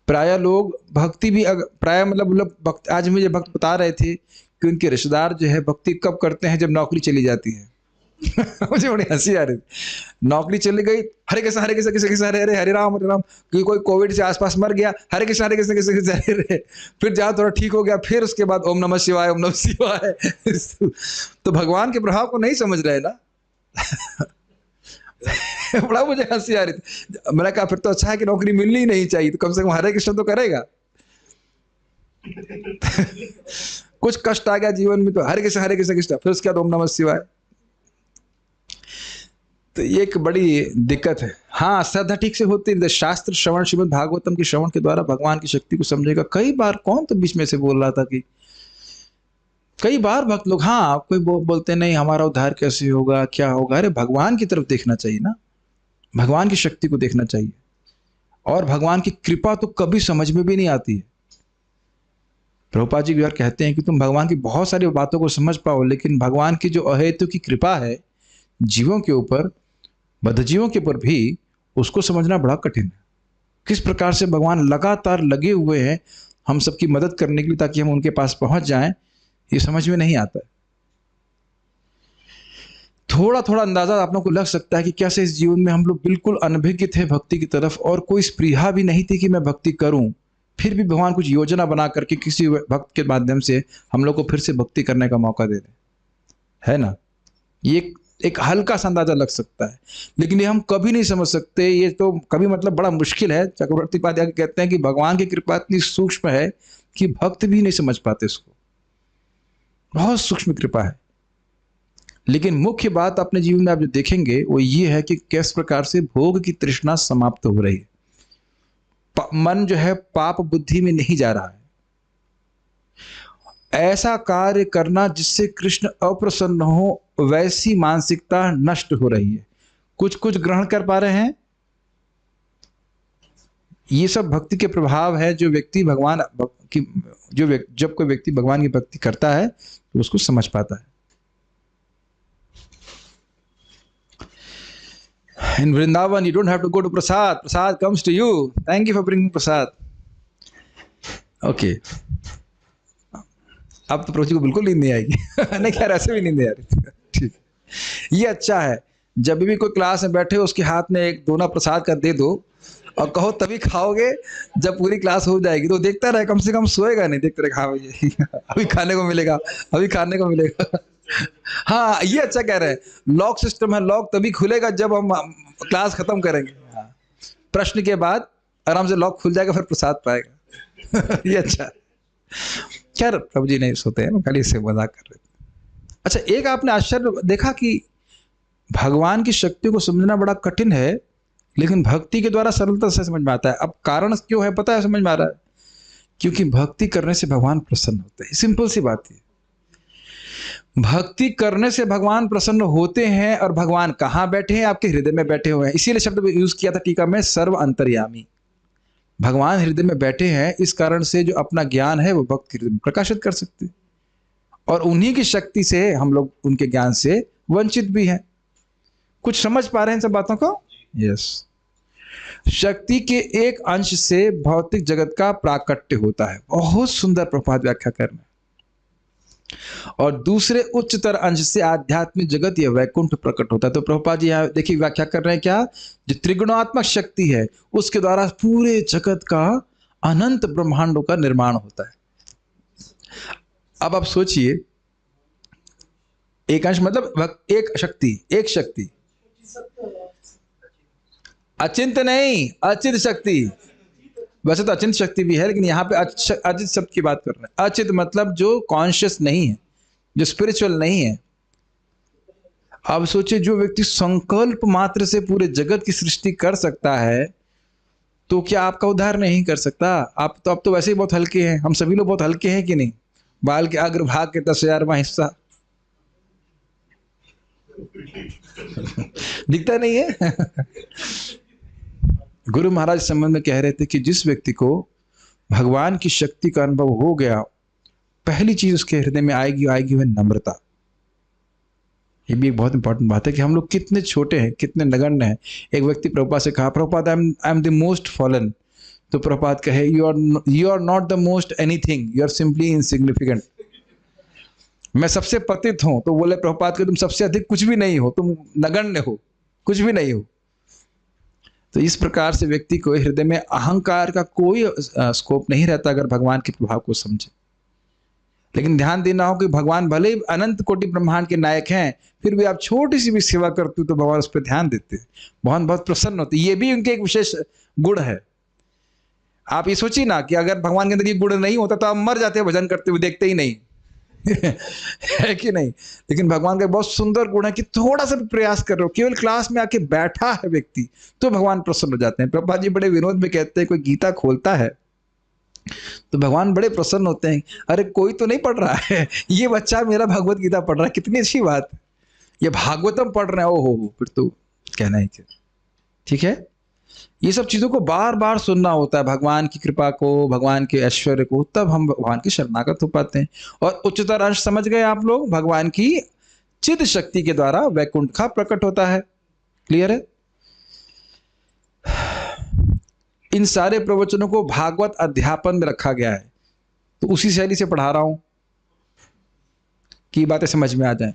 प्राय लोग भक्ति भी प्राय मतलब आज मुझे भक्त बता रहे थे कि उनके रिश्तेदार जो है भक्ति कब करते हैं, जब नौकरी चली जाती है। मुझे बड़ी हंसी आ रही थी। नौकरी चली गई, हरे कृष्ण हरे कृष्ण कृष्ण कृष्ण हरे हरे हरे राम हरे राम, कोई कोविड से आसपास मर गया, हरे कृष्ण हरे कृष्ण कृष्ण कृष्ण हरे हरे, फिर जहाँ थोड़ा ठीक हो गया, फिर उसके बाद ओम नमः शिवाय ओम नमः शिवाय। तो भगवान के प्रभाव को नहीं समझ रहे ना। बड़ा मुझे हंसी आ रही थी। मैंने कहा फिर तो अच्छा है कि नौकरी मिलनी ही नहीं चाहिए, तो कम से कम हरे कृष्ण तो करेगा। कुछ कष्ट आ गया जीवन में तो हरे कृष्ण कृष्ण, फिर उसके बाद ओम नमः शिवाय। तो ये एक बड़ी दिक्कत है। हाँ, श्रद्धा ठीक से होती है, शास्त्र श्रवण श्रीमद् भागवतम के श्रवण के द्वारा भगवान की शक्ति को समझेगा। कई बार कौन तो बीच में से बोल रहा था कि कई बार भक्त लोग, हाँ कोई बोलते नहीं हमारा उद्धार कैसे होगा, क्या होगा। अरे भगवान की तरफ देखना चाहिए ना, भगवान की शक्ति को देखना चाहिए। और भगवान की कृपा तो कभी समझ में भी नहीं आती है। प्रभुपाद जी भी कहते हैं कि तुम भगवान की बहुत सारी बातों को समझ पाओ, लेकिन भगवान की जो अहेतु की कृपा है जीवों के ऊपर, बद्धजीवों के ऊपर भी, उसको समझना बड़ा कठिन है। किस प्रकार से भगवान लगातार लगे हुए हैं हम सबकी मदद करने के लिए, ताकि हम उनके पास पहुंच जाएं, ये समझ में नहीं आता है। थोड़ा थोड़ा अंदाजा आप लोगों को लग सकता है कि कैसे इस जीवन में हम लोग बिल्कुल अनभिज्ञ थे भक्ति की तरफ, और कोई स्पृहा भी नहीं थी कि मैं भक्ति करूं। फिर भी भगवान कुछ योजना बना करके किसी भक्त के माध्यम से हम लोग को फिर से भक्ति करने का मौका दे रहे है ना। ये एक हल्का सा अंदाजा लग सकता है, लेकिन ये हम कभी नहीं समझ सकते। ये तो कभी मतलब बड़ा मुश्किल है। चक्रवर्ती पाद कहते हैं कि भगवान की कृपा इतनी सूक्ष्म है कि भक्त भी नहीं समझ पाते इसको। बहुत सूक्ष्म कृपा है। लेकिन मुख्य बात अपने जीवन में आप जो देखेंगे वो ये है कि किस प्रकार से भोग की तृष्णा समाप्त हो रही है। मन जो है पाप बुद्धि में नहीं जा रहा है। ऐसा कार्य करना जिससे कृष्ण अप्रसन्न हो वैसी मानसिकता नष्ट हो रही है। कुछ कुछ ग्रहण कर पा रहे हैं। ये सब भक्ति के प्रभाव है जो व्यक्ति भगवान की जब कोई व्यक्ति भगवान की भक्ति करता है तो उसको समझ पाता है। In Vrindavan, you don't have to go to Prasad. Prasad comes to you. Thank you for bringing Prasad. Okay. अब तो प्रभु जी को बिल्कुल नींद नहीं आएगी। नहीं खैर, ऐसे भी नींद नहीं आ रही। ठीक, ये अच्छा है। जब भी कोई क्लास में बैठे उसके हाथ में एक दोना प्रसाद का दे दो और कहो तभी खाओगे जब पूरी क्लास हो जाएगी। तो देखता रहे, कम से कम सोएगा नहीं, देखते रहे खाओ ये अभी खाने को मिलेगा, अभी खाने को मिलेगा। हाँ, ये अच्छा कह रहे हैं। लॉक सिस्टम है, लॉक तभी खुलेगा जब हम क्लास खत्म करेंगे। प्रश्न के बाद आराम से लॉक खुल जाएगा, फिर प्रसाद पाएगा। ये अच्छा है। खैर प्रभु जी नहीं सोते हैं, खाली इससे मजाक कर रहे थे। अच्छा, एक आपने आश्चर्य देखा कि भगवान की शक्ति को समझना बड़ा कठिन है, लेकिन भक्ति के द्वारा सरलता से समझ में आता है। अब कारण क्यों है पता है, समझ में आ रहा है, क्योंकि भक्ति करने से भगवान प्रसन्न होते हैं। सिंपल सी बात है, भक्ति करने से भगवान प्रसन्न होते हैं। और भगवान कहाँ बैठे हैं? आपके हृदय में बैठे हुए हैं। इसीलिए शब्द यूज किया था टीका में, सर्व अंतर्यामी। भगवान हृदय में बैठे हैं, इस कारण से जो अपना ज्ञान है वो भक्त हृदय में प्रकाशित कर सकते हैं। और उन्हीं की शक्ति से हम लोग उनके ज्ञान से वंचित भी हैं। कुछ समझ पा रहे हैं सब बातों को? यस। शक्ति के एक अंश से भौतिक जगत का प्राकट्य होता है। बहुत सुंदर प्रभात व्याख्या करना। और दूसरे उच्चतर अंश से आध्यात्मिक जगत या वैकुंठ प्रकट होता है। तो प्रभुपाद जी यहाँ देखिए व्याख्या कर रहे हैं क्या, जो त्रिगुणात्मक शक्ति है उसके द्वारा पूरे जगत का अनंत ब्रह्मांडों का निर्माण होता है। अब आप सोचिए, एक अंश मतलब एक शक्ति, अचिंत नहीं, अचित शक्ति। वैसे तो अचिंत शक्ति भी है, लेकिन यहाँ पे अचित शब्द की बात कर रहे हैं। अचित मतलब जो कॉन्शियस नहीं है, जो स्पिरिचुअल नहीं है। अब सोचिए, जो व्यक्ति संकल्प मात्र से पूरे जगत की सृष्टि कर सकता है, तो क्या आपका उद्धार नहीं कर सकता? आप तो वैसे ही बहुत हल्के हैं। हम सभी लोग बहुत हल्के हैं कि नहीं? बाल के अग्रभाग के 10,000वां हिस्सा दिखता नहीं है। गुरु महाराज संबंध में कह रहे थे कि जिस व्यक्ति को भगवान की शक्ति का अनुभव हो गया, पहली चीज उसके हृदय में आएगी वह नम्रता। ये भी एक बहुत इंपॉर्टेंट बात है कि हम लोग कितने छोटे हैं, कितने नगण्य हैं। एक व्यक्ति प्रभुपाद से कहा, Prabhupada I am the most fallen. तो प्रभुपाद कहे, you are not the most anything, you are simply insignificant. मैं सबसे पतित हूं। तो बोले प्रभुपाद के, तुम सबसे अधिक कुछ भी नहीं हो, तुम नगण्य हो, कुछ भी नहीं हो। तो इस प्रकार से व्यक्ति को हृदय में अहंकार का कोई स्कोप नहीं रहता अगर भगवान के प्रभाव को समझे। लेकिन ध्यान देना हो कि भगवान भले ही अनंत कोटि ब्रह्मांड के नायक हैं, फिर भी आप छोटी सी भी सेवा करते हो तो भगवान उस पर ध्यान देते हैं, भगवान बहुत प्रसन्न होते हैं। ये भी उनके एक विशेष गुण है। आप ये सोचिए ना कि अगर भगवान के अंदर ये गुण नहीं होता तो आप मर जाते भजन करते हुए, देखते ही नहीं। है कि नहीं? लेकिन भगवान का बहुत सुंदर गुण है कि थोड़ा सा भी प्रयास कर रहे हो, केवल क्लास में आके बैठा है व्यक्ति, तो भगवान प्रसन्न हो जाते हैं। प्रभुपाद जी बड़े विनोद में कहते हैं, कोई गीता खोलता है तो भगवान बड़े प्रसन्न होते हैं। अरे कोई तो नहीं पढ़ रहा है, ये बच्चा मेरा भगवत गीता पढ़ रहा है, कितनी अच्छी बात है। ये भागवतम पढ़ रहे हैं, ओहो, फिर तो कहना ही क्या। ठीक है, ये सब चीजों को बार बार सुनना होता है, भगवान की कृपा को, भगवान के ऐश्वर्य को, तब हम भगवान की शरणागत हो पाते हैं। और उच्चतर अंश समझ गए आप लोग, भगवान की चिद शक्ति के द्वारा वैकुंठ का प्रकट होता है। क्लियर है? इन सारे प्रवचनों को भागवत अध्यापन में रखा गया है, तो उसी शैली से पढ़ा रहा हूं कि बातें समझ में आ जाएं।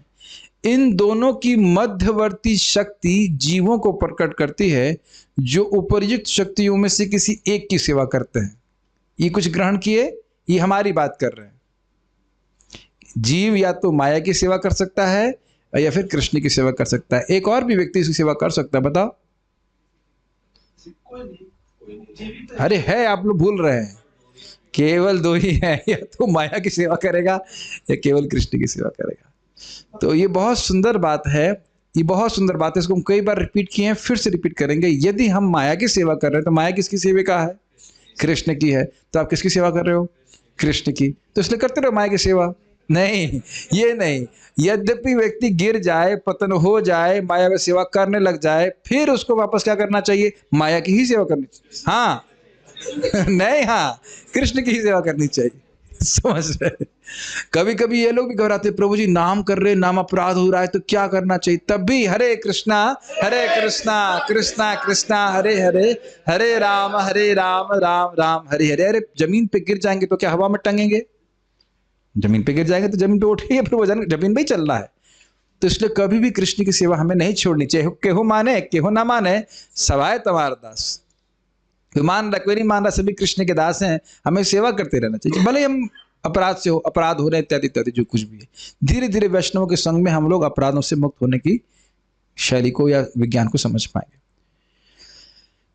इन दोनों की मध्यवर्ती शक्ति जीवों को प्रकट करती है जो उपर्युक्त शक्तियों में से किसी एक की सेवा करते हैं। ये कुछ ग्रहण किए, ये हमारी बात कर रहे हैं। जीव या तो माया की सेवा कर सकता है या फिर कृष्ण की सेवा कर सकता है। एक और भी व्यक्ति इसकी सेवा कर सकता है, बताओ? अरे है, आप लोग भूल रहे हैं। केवल दो ही हैं, या तो माया की सेवा करेगा या केवल कृष्ण की सेवा करेगा। तो ये बहुत सुंदर बात है, ये बहुत सुंदर बात है। इसको हम कई बार रिपीट किए हैं, फिर से रिपीट करेंगे। यदि हम माया की सेवा कर रहे हैं तो माया किसकी सेविका है? कृष्ण की है। तो आप किसकी सेवा कर रहे हो? कृष्ण की। तो इसलिए करते रहो माया की सेवा। नहीं, ये नहीं। यद्यपि व्यक्ति गिर जाए, पतन हो जाए, माया में सेवा करने लग जाए, फिर उसको वापस क्या करना चाहिए? माया की ही सेवा करनी चाहिए। हाँ नहीं, हाँ, कृष्ण की ही सेवा करनी चाहिए। समझ रहे? कभी कभी ये लोग भी घबराते, प्रभु जी नाम कर रहे, नाम अपराध हो रहा है तो क्या करना चाहिए? तब भी हरे कृष्णा कृष्णा कृष्णा हरे हरे, हरे राम राम राम हरे हरे। अरे जमीन पे गिर जाएंगे तो क्या हवा में टंगेंगे? जमीन पे गिर जाएंगे तो जमीन पे उठेंगे, प्रभु जमीन पे ही चल रहा है। तो इसलिए कभी भी कृष्ण की सेवा हमें नहीं छोड़नी चाहिए। केहो माने केहो ना माने, सवाए तमार दास। मान रहा कोई नहीं मान रहा, सभी कृष्ण के दास हैं, हमें सेवा करते रहना चाहिए, भले हम अपराध हो रहे इत्यादि इत्यादि जो कुछ भी है। धीरे धीरे वैष्णवों के संग में हम लोग अपराधों से मुक्त होने की शैली को या विज्ञान को समझ पाएंगे।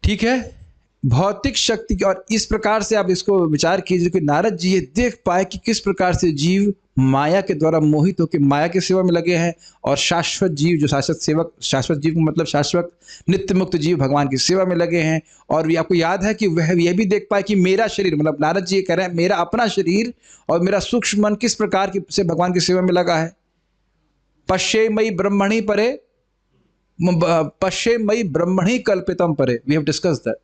ठीक है, भौतिक शक्ति की, और इस प्रकार से आप इसको विचार कीजिए कि नारद जी ये देख पाए कि किस प्रकार से जीव माया के द्वारा मोहित होकर माया की सेवा में लगे हैं, और शाश्वत जीव जो शाश्वत सेवक, शाश्वत जीव मतलब शाश्वत नित्य मुक्त जीव भगवान की सेवा में लगे हैं। और आपको याद है कि वह यह भी देख पाए कि मेरा शरीर, मतलब नारद जी ये कह रहे हैं मेरा अपना शरीर और मेरा सूक्ष्म मन किस प्रकार की से भगवान की सेवा में लगा है। पश्येमयि ब्रह्मणि परे, पश्येमयि ब्रह्मणि कल्पितम परे, वी हैव डिस्कस्ड दैट।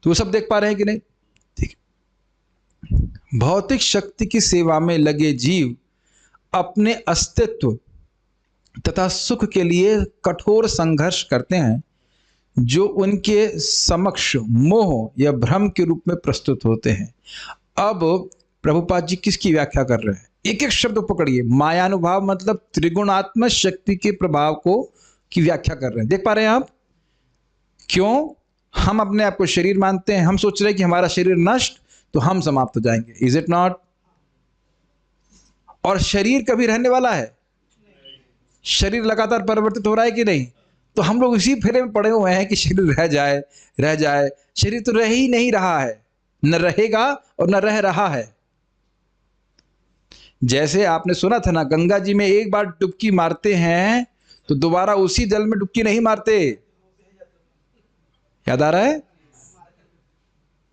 तो वो सब देख पा रहे हैं कि नहीं? ठीक। भौतिक शक्ति की सेवा में लगे जीव अपने अस्तित्व तथा सुख के लिए कठोर संघर्ष करते हैं, जो उनके समक्ष मोह या भ्रम के रूप में प्रस्तुत होते हैं। अब प्रभुपाद जी किसकी व्याख्या कर रहे हैं? एक एक शब्द पकड़िए। मायानुभाव मतलब त्रिगुणात्मक शक्ति के प्रभाव को की व्याख्या कर रहे हैं। देख पा रहे हैं आप? क्यों हम अपने आप को शरीर मानते हैं? हम सोच रहे हैं कि हमारा शरीर नष्ट तो हम समाप्त हो जाएंगे। Is it not? और शरीर कभी रहने वाला है? शरीर लगातार परिवर्तित हो रहा है कि नहीं? तो हम लोग इसी फेरे में पड़े हुए हैं कि शरीर रह जाए। शरीर तो रह ही नहीं रहा है, न रहेगा और न रह रहा है। जैसे आपने सुना था ना, गंगा जी में एक बार डुबकी मारते हैं तो दोबारा उसी जल में डुबकी नहीं मारते। याद आ रहा है?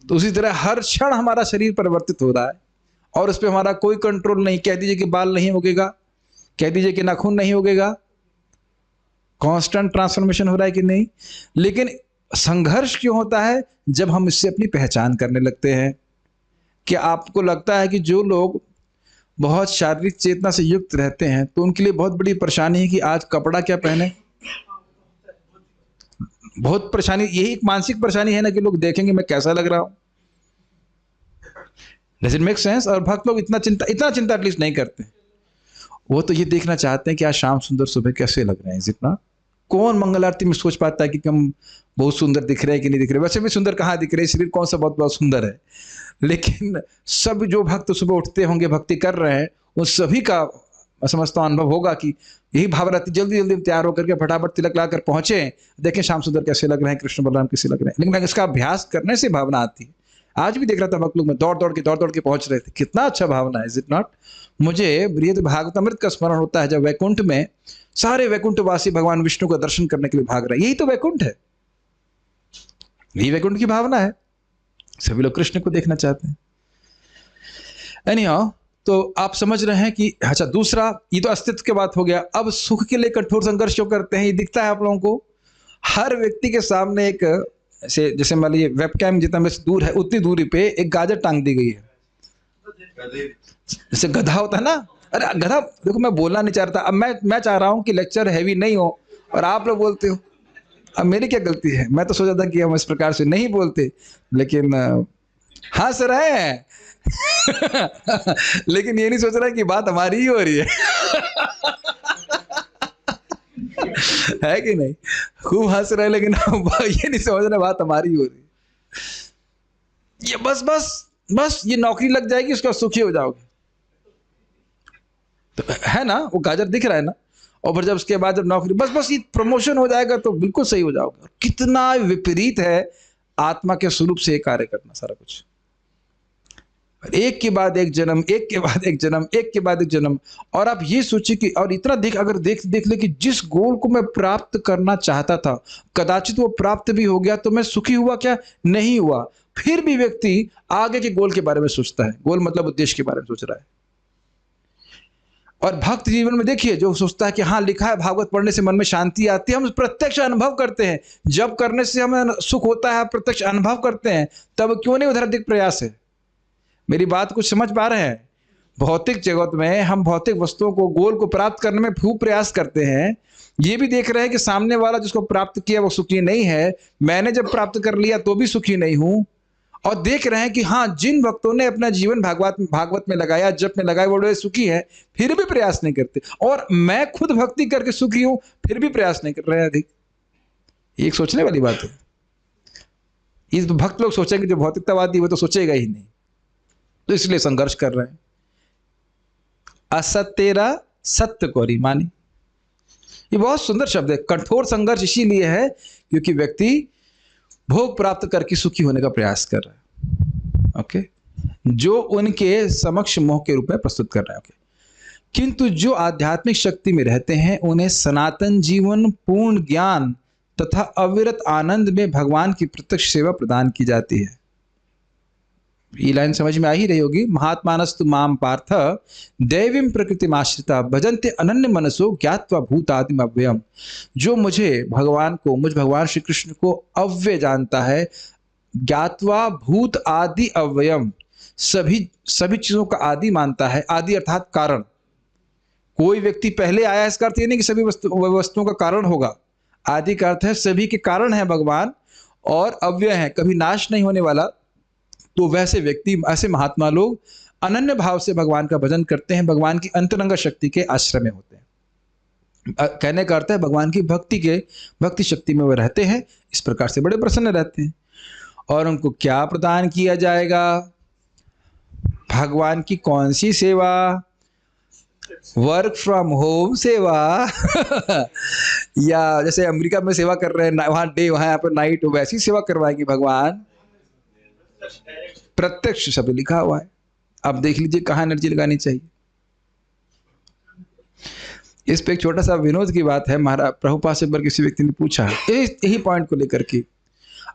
तो उसी तरह हर क्षण हमारा शरीर परिवर्तित हो रहा है और उस पर हमारा कोई कंट्रोल नहीं। कह दीजिए कि बाल नहीं उगेगा, कह दीजिए कि नाखून नहीं उगेगा, कांस्टेंट ट्रांसफॉर्मेशन हो रहा है कि नहीं? लेकिन संघर्ष क्यों होता है? जब हम इससे अपनी पहचान करने लगते हैं। कि आपको लगता है कि जो लोग बहुत शारीरिक चेतना से युक्त रहते हैं तो उनके लिए बहुत बड़ी परेशानी है कि आज कपड़ा क्या पहने। बहुत परेशानी, यही एक मानसिक परेशानी है ना कि लोग देखेंगे मैं कैसा लग रहा हूं। Does it make sense? और भक्त लोग इतना चिंता एटलीस्ट नहीं करते। वो तो ये देखना चाहते हैं कि आज शाम सुंदर सुबह कैसे लग रहे हैं। इतना कौन मंगल आरती में सोच पाता है कि हम बहुत सुंदर दिख रहे हैं कि नहीं दिख रहे? वैसे भी सुंदर कहाँ दिख रहे, शरीर कौन सा बहुत सुंदर है। लेकिन सब जो भक्त सुबह उठते होंगे, भक्ति कर रहे हैं, उन सभी का मैं समझता हूँ अनुभव होगा कि यही भाव रहती, जल्दी जल्दी तैयार होकर के फटाफट तिलक ला कर पहुंचे, देखें श्याम सुंदर कैसे लग रहे हैं, कृष्ण बलराम कैसे लग रहे हैं। लेकिन इसका अभ्यास करने से भावना आती है। आज भी देख रहा था भक्त लोग में दौड़ दौड़ के पहुंच रहे थे। कितना अच्छा भावना है, इज इट नॉट? मुझे बृहद भागवतामृत का स्मरण होता है जब वैकुंठ में सारे वैकुंठवासी भगवान विष्णु का दर्शन करने के लिए भाग रहे हैं। यही तो वैकुंठ है, यही वैकुंठ की भावना है। सभी लोग कृष्ण को देखना चाहते हैं। एनीहाउ, तो आप समझ रहे हैं कि अच्छा, दूसरा ये तो अस्तित्व की बात हो गया। अब सुख के लिए कठोर संघर्ष क्यों करते हैं? ये दिखता है आप लोगों को। हर व्यक्ति के सामने एक जैसे मान लीजिए वेबकैम जितना में दूर है उतनी दूरी पे एक गाजर टांग दी गई है। जैसे गधा होता है ना। अरे गधा, देखो मैं बोलना नहीं चाह रहा था, अब मैं चाह रहा हूं कि लेक्चर हैवी नहीं हो और आप लोग बोलते हो। अब मेरी क्या गलती है? मैं तो सोचा था कि हम इस प्रकार से नहीं बोलते, लेकिन हंस रहे हैं लेकिन ये नहीं सोच रहा कि बात हमारी ही हो रही है है कि नहीं? खूब हंस रहे लेकिन ये नहीं समझ रहे बात हमारी हो रही है। ये बस ये नौकरी लग जाएगी, उसका सुखी हो जाओगे, तो है ना? वो गाजर दिख रहा है ना। और फिर जब उसके बाद जब नौकरी बस ये प्रमोशन हो जाएगा तो बिल्कुल सही हो जाओगे। कितना विपरीत है आत्मा के स्वरूप से कार्य करना सारा कुछ। एक के बाद एक जन्म, एक के बाद एक जन्म, एक के बाद एक जन्म। और आप ये सोचिए कि और इतना अगर देख ले कि जिस गोल को मैं प्राप्त करना चाहता था कदाचित वो प्राप्त भी हो गया, तो मैं सुखी हुआ क्या? नहीं हुआ। फिर भी व्यक्ति आगे के गोल के बारे में सोचता है। गोल मतलब उद्देश्य के बारे में सोच रहा है। और भक्त जीवन में देखिए, जो सोचता है कि हाँ लिखा है भागवत पढ़ने से मन में शांति आती है, हम प्रत्यक्ष अनुभव करते हैं, जब करने से हमें सुख होता है, प्रत्यक्ष अनुभव करते हैं, तब क्यों नहीं उधर अधिक प्रयास है। मेरी बात कुछ समझ पा रहे हैं? भौतिक जगत में हम भौतिक वस्तुओं को, गोल को प्राप्त करने में खूब प्रयास करते हैं, ये भी देख रहे हैं कि सामने वाला जिसको प्राप्त किया वो सुखी नहीं है, मैंने जब प्राप्त कर लिया तो भी सुखी नहीं हूं, और देख रहे हैं कि हाँ जिन भक्तों ने अपना जीवन भागवत में लगाया, जप में लगाया, वो बड़े सुखी है, फिर भी प्रयास नहीं करते, और मैं खुद भक्ति करके सुखी हूं फिर भी प्रयास नहीं कर रहे हैं अधिक। एक सोचने वाली बात है। इस भक्त लोग सोचेंगे, जो भौतिकतावादी वो तो सोचेगा ही नहीं, तो इसलिए संघर्ष कर रहे हैं। असत्येरा सत्य कोरी मानी, ये बहुत सुंदर शब्द है। कठोर संघर्ष इसीलिए है क्योंकि व्यक्ति भोग प्राप्त करके सुखी होने का प्रयास कर रहा है, ओके, जो उनके समक्ष मोह के रूप में प्रस्तुत कर रहा है, ओके। किंतु जो आध्यात्मिक शक्ति में रहते हैं उन्हें सनातन जीवन, पूर्ण ज्ञान तथा अविरत आनंद में भगवान की प्रत्यक्ष सेवा प्रदान की जाती है। ये लाइन समझ में आ ही रही होगी। महात्मानस्तु माम पार्थ दैवीं प्रकृतिमाश्रिता भजन्ते अनन्य मनसो ज्ञात्वा भूतादिम अव्ययम। जो मुझ भगवान श्री कृष्ण को अव्यय जानता है, ज्ञात्वा भूत आदि अव्ययम, सभी चीजों का आदि मानता है। आदि अर्थात कारण। कोई व्यक्ति पहले आया इसका अर्थ ये नहीं कि सभी वस्तुओं का कारण होगा। आदि का अर्थ है सभी के कारण है भगवान, और अव्यय है, कभी नाश नहीं होने वाला। तो वैसे व्यक्ति, ऐसे महात्मा लोग अनन्य भाव से भगवान का भजन करते हैं, भगवान की अंतरंग शक्ति के आश्रय में होते हैं। कहने का अर्थ है भगवान की भक्ति शक्ति में वो रहते हैं, इस प्रकार से बड़े प्रसन्न रहते हैं। और उनको क्या प्रदान किया जाएगा? भगवान की कौन सी सेवा? वर्क फ्रॉम होम सेवा या जैसे अमेरिका में सेवा कर रहे हैं, वहां डे वहां पर नाइट, वैसी सेवा करवाएंगे भगवान। प्रत्यक्ष शब्द लिखा हुआ है। अब देख लीजिए कहाँ एनर्जी लगानी चाहिए। इस पे एक छोटा सा विनोद की बात है। महाराज प्रभुपाद से किसी व्यक्ति ने पूछा यही पॉइंट को लेकर के,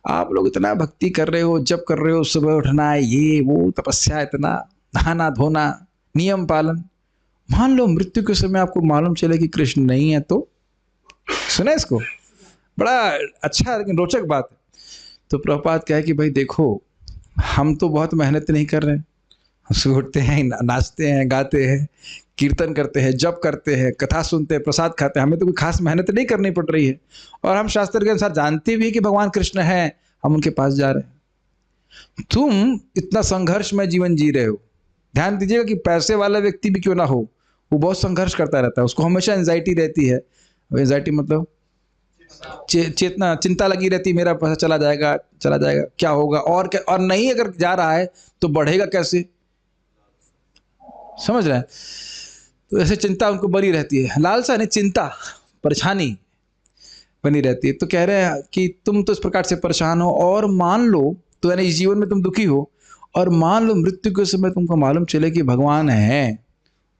आप लोग इतना भक्ति कर रहे हो, जब कर रहे हो, सुबह उठना है, ये वो तपस्या, इतना नहाना धोना, नियम पालन, मान लो मृत्यु के समय आपको मालूम चले कि कृष्ण नहीं है तो? सुना इसको? बड़ा अच्छा लेकिन रोचक बात है। तो प्रभुपाद कहे कि भाई देखो, हम तो बहुत मेहनत नहीं कर रहे हैं, हम सुबह उठते हैं, नाचते हैं, गाते हैं, कीर्तन करते हैं, जप करते हैं, कथा सुनते हैं, प्रसाद खाते हैं, हमें तो कोई खास मेहनत नहीं करनी पड़ रही है, और हम शास्त्र के अनुसार जानते भी हैं कि भगवान कृष्ण हैं, हम उनके पास जा रहे हैं। तुम इतना संघर्ष में जीवन जी रहे हो। ध्यान दीजिएगा कि पैसे वाला व्यक्ति भी क्यों ना हो, वो बहुत संघर्ष करता रहता है, उसको हमेशा एंजाइटी रहती है। एंजाइटी मतलब चेतना, चिंता लगी रहती, मेरा पैसा चला जाएगा क्या होगा, और क्या, और नहीं अगर जा रहा है तो बढ़ेगा कैसे, समझ रहे हैं? तो ऐसे चिंता उनको बनी रहती है, लालसा नहीं, चिंता, परेशानी बनी रहती है। तो कह रहे हैं कि तुम तो इस प्रकार से परेशान हो, और मान लो, तो यानी इस जीवन में तुम दुखी हो, और मान लो मृत्यु के समय तुमको मालूम चले कि भगवान हैं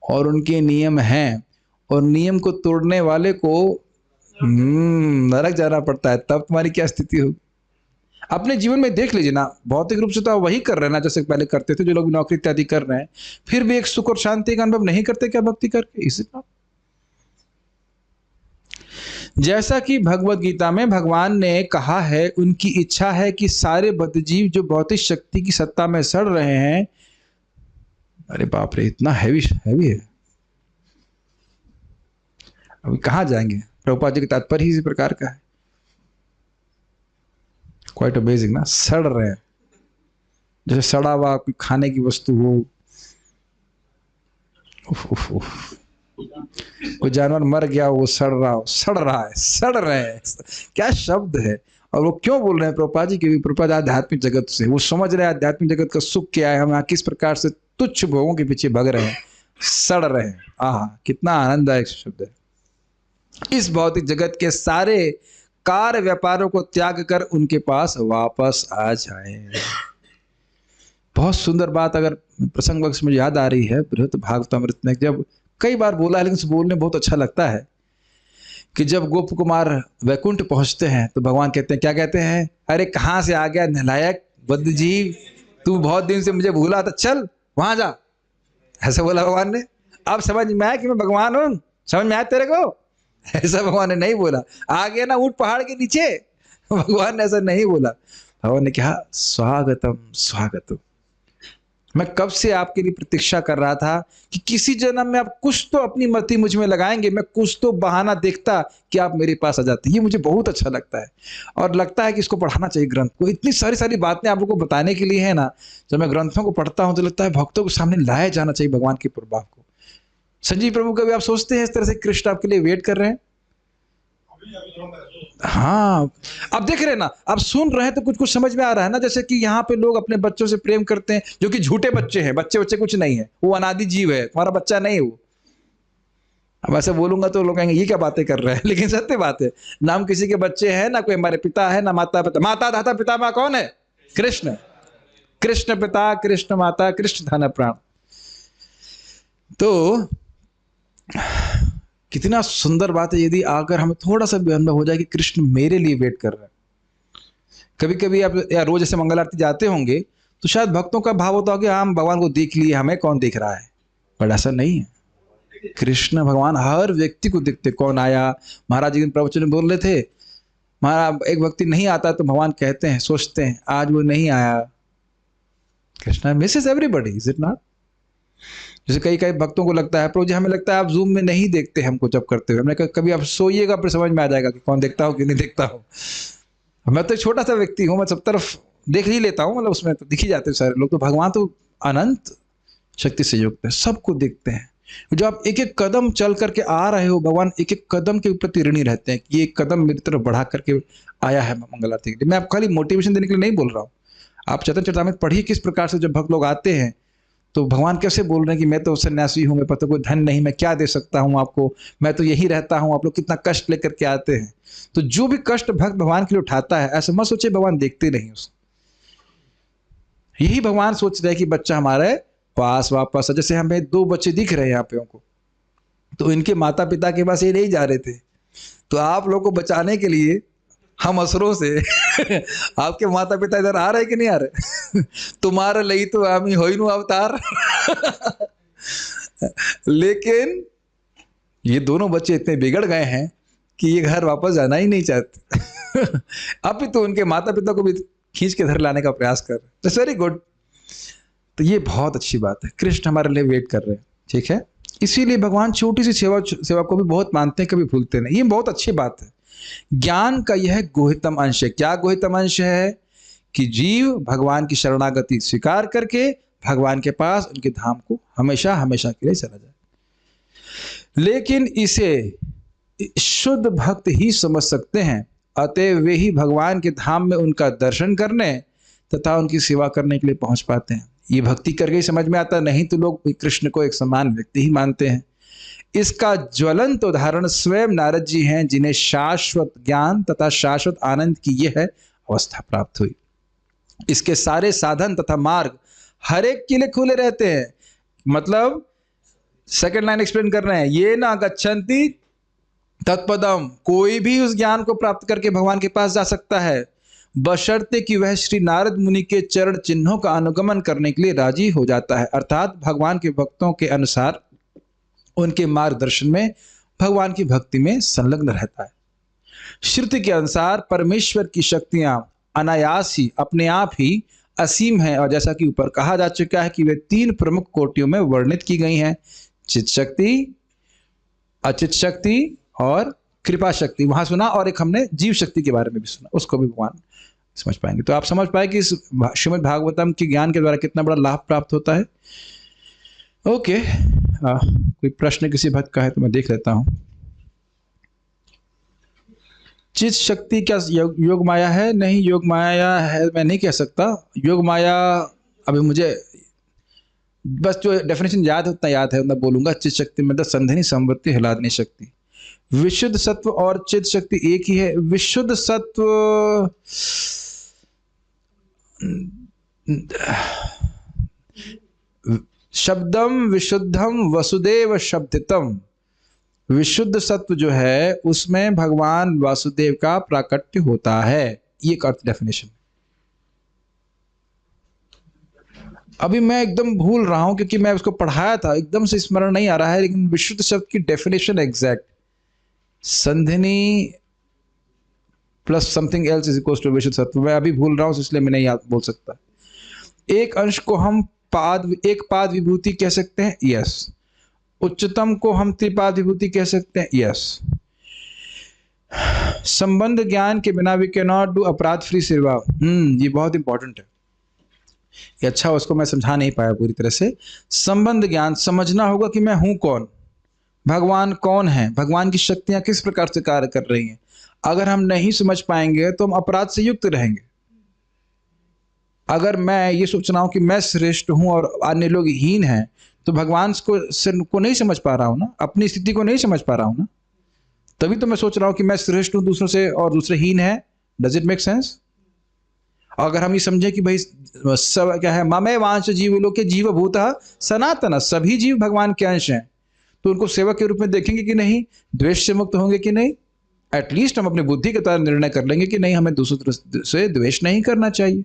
और उनके नियम हैं, और नियम को तोड़ने वाले को नरक जाना पड़ता है, तब तुम्हारी क्या स्थिति होगी? अपने जीवन में देख लीजिए ना। भौतिक रूप से तो आप वही कर रहे हैं ना जैसे पहले करते थे, जो लोग नौकरी इत्यादि कर रहे हैं, फिर भी एक सुख और शांति का अनुभव नहीं करते क्या भक्ति करके? इसलिए जैसा कि भगवत गीता में भगवान ने कहा है, उनकी इच्छा है कि सारे बद्धजीव जो भौतिक शक्ति की सत्ता में सड़ रहे हैं, अरे बाप रे, इतना हैवी है, अभी कहाँ जाएंगे? प्रभुपाद जी का तात्पर्य ही इसी प्रकार का है। क्वाइट अमेजिंग ना, सड़ रहे हैं, जैसे सड़ा हुआ कोई खाने की वस्तु हो, कोई जानवर मर गया, वो सड़ रहे हैं। क्या शब्द है! और वो क्यों बोल रहे हैं प्रभुपाद जी? क्योंकि प्रभुपाद आध्यात्मिक जगत से, वो समझ रहे हैं आध्यात्मिक जगत का सुख क्या है, हम यहाँ किस प्रकार से तुच्छ भोगों के पीछे भग रहे हैं, सड़ रहे हैं। आहा, कितना आनंददायक शब्द है। इस भौतिक जगत के सारे कार्य व्यापारों को त्याग कर उनके पास वापस आ जाए। बहुत सुंदर बात, अगर प्रसंग वक्त मुझे याद आ रही है, बृहत भागवतामृत में जब कई बार बोला है, लेकिन उसे बोलने बहुत अच्छा लगता है कि जब गोप कुमार वैकुंठ पहुंचते हैं तो भगवान कहते हैं, क्या कहते हैं? अरे कहाँ से आ गया नालायक बद्धजीव, तू बहुत दिन से मुझे भूला था, चल वहां जा, ऐसा बोला भगवान ने। अब समझ में आया कि मैं भगवान हूं, समझ में आया तेरे को? ऐसा भगवान ने नहीं बोला। आ गया ना ऊंट पहाड़ के नीचे, भगवान ने ऐसा नहीं बोला। भगवान ने कहा स्वागतम स्वागतम, मैं कब से आपके लिए प्रतीक्षा कर रहा था कि किसी जन्म में आप कुछ तो अपनी मति मुझ में लगाएंगे, मैं कुछ तो बहाना देखता कि आप मेरे पास आ जाते। ये मुझे बहुत अच्छा लगता है और लगता है कि इसको पढ़ाना चाहिए ग्रंथ को। इतनी सारी सारी बातें आप लोगों को बताने के लिए है ना, जब मैं ग्रंथों को पढ़ता हूं तो लगता है भक्तों के सामने लाया जाना चाहिए भगवान के प्रभाव को। संजीव प्रभु, कभी आप सोचते हैं इस तरह से कृष्ण आपके लिए वेट कर रहे हैं? हाँ, आप देख रहे हैं ना, आप सुन रहे हैं तो कुछ कुछ समझ में आ रहा है ना। जैसे कि यहाँ पे लोग अपने बच्चों से प्रेम करते हैं, जो कि झूठे बच्चे हैं, बच्चे कुछ नहीं है, वो अनादि जीव है, तुम्हारा बच्चा नहीं है वो। अब ऐसे बोलूंगा तो लोग कहेंगे ये क्या बातें कर रहे हैं, लेकिन सत्य बात है। ना हम किसी के बच्चे हैं, ना कोई हमारे पिता है, ना माता पिता। माता दाता पिता माँ कौन है? कृष्ण। कृष्ण पिता, कृष्ण माता, कृष्ण धन प्राण। तो कितना सुंदर बात है यदि अगर हमें थोड़ा सा भी अनुभव हो जाए कि कृष्ण मेरे लिए वेट कर रहे हैं। कभी कभी आप या रोज ऐसे मंगल आरती जाते होंगे तो शायद भक्तों का भाव होता हो कि हम भगवान को देख लिए, हमें कौन देख रहा है, पर ऐसा नहीं है। कृष्ण भगवान हर व्यक्ति को देखते। कौन आया, महाराज जी प्रवचन में बोल रहे थे, महाराज एक व्यक्ति नहीं आता तो भगवान कहते हैं, सोचते हैं आज वो नहीं आया। Krishna Mrs everybody, is it not? जैसे कई कई भक्तों को लगता है प्रभु जी हमें लगता है आप जूम में नहीं देखते हमको जब करते हुए। हमने कहा कभी आप सोइएगा फिर समझ में आ जाएगा कि कौन देखता हो कि नहीं देखता हो। मैं तो एक छोटा सा व्यक्ति हूँ, मैं सब तरफ देख ही लेता हूँ, मतलब उसमें तो दिख ही जाते हैं सारे लोग। तो भगवान तो अनंत शक्ति से युक्त है, सबको देखते हैं। जो आप एक एक कदम चल करके आ रहे हो, भगवान एक एक कदम के प्रति ऋणी रहते हैं कि ये कदम मेरी तरफ बढ़ा करके आया है मंगल आरती के लिए। मैं आपको खाली मोटिवेशन देने के लिए नहीं बोल रहा हूँ। आप चैतन्य चरितामृत पढ़िए किस प्रकार से जब भक्त लोग आते हैं तो भगवान कैसे बोल रहे हैं कि मैं तो सन्यासी हूं, मेरे पास तो कोई धन नहीं, मैं क्या दे सकता हूं आपको, मैं तो यही रहता हूं। आप लोग कितना कष्ट लेकर के आते हैं। तो जो भी कष्ट भक्त भगवान के लिए उठाता है, ऐसा मत सोचे भगवान देखते नहीं उसको। यही भगवान सोच रहे हैं कि बच्चा हमारे पास वापस। जैसे हमें दो बच्चे दिख रहे हैं यहाँ पे हमको, तो इनके माता पिता के पास ये नहीं जा रहे थे, तो आप लोग को बचाने के लिए हम असुरों से आपके माता पिता इधर आ रहे कि नहीं आ रहे? तुम्हारे लिए तो हम हो ही नु अवतार। लेकिन ये दोनों बच्चे इतने बिगड़ गए हैं कि ये घर वापस जाना ही नहीं चाहते। अब भी तो उनके माता पिता को भी खींच के घर लाने का प्रयास कर रहे हैं। Very good. तो ये बहुत अच्छी बात है, कृष्ण हमारे लिए वेट कर रहे हैं, ठीक है। इसीलिए भगवान छोटी सी सेवा को भी बहुत मानते हैं, कभी भूलते नहीं। ये बहुत अच्छी बात है। ज्ञान का यह गुहितम अंश है। क्या गुहितम अंश है? कि जीव भगवान की शरणागति स्वीकार करके भगवान के पास, उनके धाम को हमेशा हमेशा के लिए चला जाए। लेकिन इसे शुद्ध भक्त ही समझ सकते हैं, अतः वे ही भगवान के धाम में उनका दर्शन करने तथा उनकी सेवा करने के लिए पहुंच पाते हैं। ये भक्ति करके ही समझ में आता, नहीं तो लोग कृष्ण को एक समान व्यक्ति ही मानते हैं। इसका ज्वलंत उदाहरण स्वयं नारद जी हैं, जिन्हें शाश्वत ज्ञान तथा शाश्वत आनंद की यह अवस्था प्राप्त हुई। इसके सारे साधन तथा मार्ग हर एक के लिए खुले रहते हैं। मतलब सेकंड लाइन एक्सप्लेन कर रहे हैं, ये ना गच्छन्ति तत्पदम, कोई भी उस ज्ञान को प्राप्त करके भगवान के पास जा सकता है, बशर्ते कि वह श्री नारद मुनि के चरण चिन्हों का अनुगमन करने के लिए राजी हो जाता है। अर्थात भगवान के भक्तों के अनुसार उनके मार्गदर्शन में भगवान की भक्ति में संलग्न रहता है। श्रुति के अनुसार परमेश्वर की शक्तियां अनायास ही अपने आप ही असीम है, और जैसा कि ऊपर कहा जा चुका है कि वे तीन प्रमुख कोटियों में वर्णित की गई हैं, चित शक्ति, अचित शक्ति और कृपा शक्ति। वहां सुना, और एक हमने जीव शक्ति के बारे में भी सुना, उसको भी भगवान समझ पाएंगे। तो आप समझ पाए कि इस श्रीमद् भागवतम के ज्ञान के द्वारा कितना बड़ा लाभ प्राप्त होता है। ओके, कोई प्रश्न किसी भक्त का है तो मैं देख लेता हूं। चित शक्ति क्या योग माया है? नहीं, योग माया है मैं नहीं कह सकता। योग माया अभी मुझे बस जो डेफिनेशन याद है उतना याद है, उतना बोलूंगा। चित शक्ति मतलब संधिनी संवृत्ति हिलादनी शक्ति। विशुद्ध सत्व और चित शक्ति एक ही है। विशुद्ध सत्व शब्दम विशुद्धम वसुदेव शब्दितम। विशुद्ध सत्व जो है उसमें भगवान वासुदेव का प्राकट्य होता है, ये एक अर्थ डेफिनेशन। अभी मैं एकदम भूल रहा हूं क्योंकि मैं उसको पढ़ाया था, एकदम से स्मरण नहीं आ रहा है, लेकिन विशुद्ध शब्द की डेफिनेशन एग्जैक्ट, संधिनी plus something else is equal to विशुद्ध सत्व। मैं अभी भूल रहा हूं इसलिए मैं नहीं याद बोल सकता। एक अंश को हम एक पाद विभूति कह सकते हैं, यस। उच्चतम को हम त्रिपाद विभूति कह सकते हैं, यस। संबंध ज्ञान के बिना वी कैन नॉट डू अपराध फ्री सेवा। ये बहुत इंपॉर्टेंट है। ये अच्छा, उसको मैं समझा नहीं पाया पूरी तरह से। संबंध ज्ञान, समझना होगा कि मैं हूं कौन, भगवान कौन है, भगवान की शक्तियां किस प्रकार से कार्य कर रही हैं। अगर हम नहीं समझ पाएंगे तो हम अपराध से युक्त रहेंगे। अगर मैं ये सोच रहा हूं कि मैं श्रेष्ठ हूं और अन्य लोग हीन हैं, तो भगवान को नहीं समझ पा रहा हूं ना, अपनी स्थिति को नहीं समझ पा रहा हूं ना। तभी तो मैं सोच रहा हूं कि मैं श्रेष्ठ हूं दूसरों से और दूसरे हीन है। Does it make sense? अगर हम ये समझे कि भाई सब क्या है, ममे वांश जीव लोके जीव भूत सनातन, सभी जीव भगवान के अंश हैं, तो उनको सेवक के रूप में देखेंगे कि नहीं, द्वेष से मुक्त होंगे कि नहीं। एटलीस्ट हम अपनी बुद्धि के द्वारा निर्णय कर लेंगे कि नहीं, हमें दूसरों से द्वेष नहीं करना चाहिए।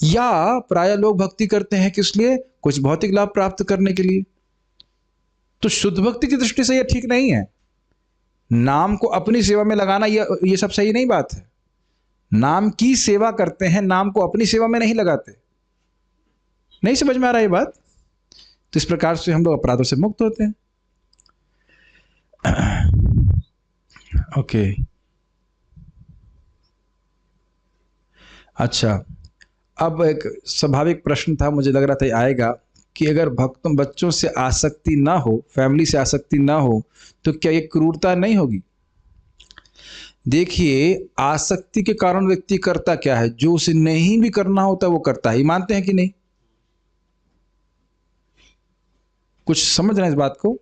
या प्राय लोग भक्ति करते हैं किस लिए? कुछ भौतिक लाभ प्राप्त करने के लिए। तो शुद्ध भक्ति की दृष्टि से यह ठीक नहीं है। नाम को अपनी सेवा में लगाना ये सब सही नहीं बात है। नाम की सेवा करते हैं, नाम को अपनी सेवा में नहीं लगाते। नहीं समझ में आ रहा है ये बात? तो इस प्रकार से हम लोग अपराधों से मुक्त होते हैं। ओके, अच्छा, अब एक स्वाभाविक प्रश्न था, मुझे लग रहा था आएगा, कि अगर भक्तों बच्चों से आसक्ति ना हो, फैमिली से आसक्ति ना हो, तो क्या ये क्रूरता नहीं होगी? देखिए, आसक्ति के कारण व्यक्ति करता क्या है? जो उसे नहीं भी करना होता वो करता है। मानते हैं कि नहीं? कुछ समझ रहे हैं इस बात को?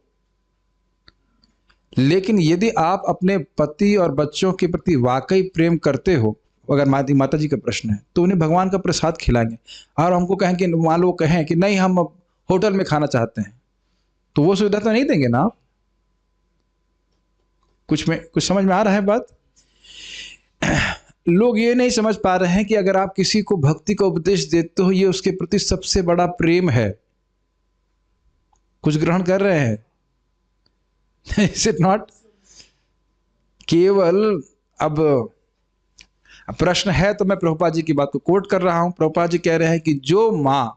लेकिन यदि आप अपने पति और बच्चों के प्रति वाकई प्रेम करते हो, अगर माता जी का प्रश्न है, तो उन्हें भगवान का प्रसाद खिलाएंगे। और हमको कहें कि मान लो कहें कि नहीं, हम होटल में खाना चाहते हैं, तो वो सुविधा तो नहीं देंगे ना आप? कुछ समझ में आ रहा है बात? लोग ये नहीं समझ पा रहे हैं कि अगर आप किसी को भक्ति का उपदेश देते हो, ये उसके प्रति सबसे बड़ा प्रेम है। कुछ ग्रहण कर रहे हैं? Is it not? केवल अब प्रश्न है तो मैं प्रभुपाद जी की बात को कोट कर रहा हूं। प्रभुपाद जी कह रहे हैं कि जो मां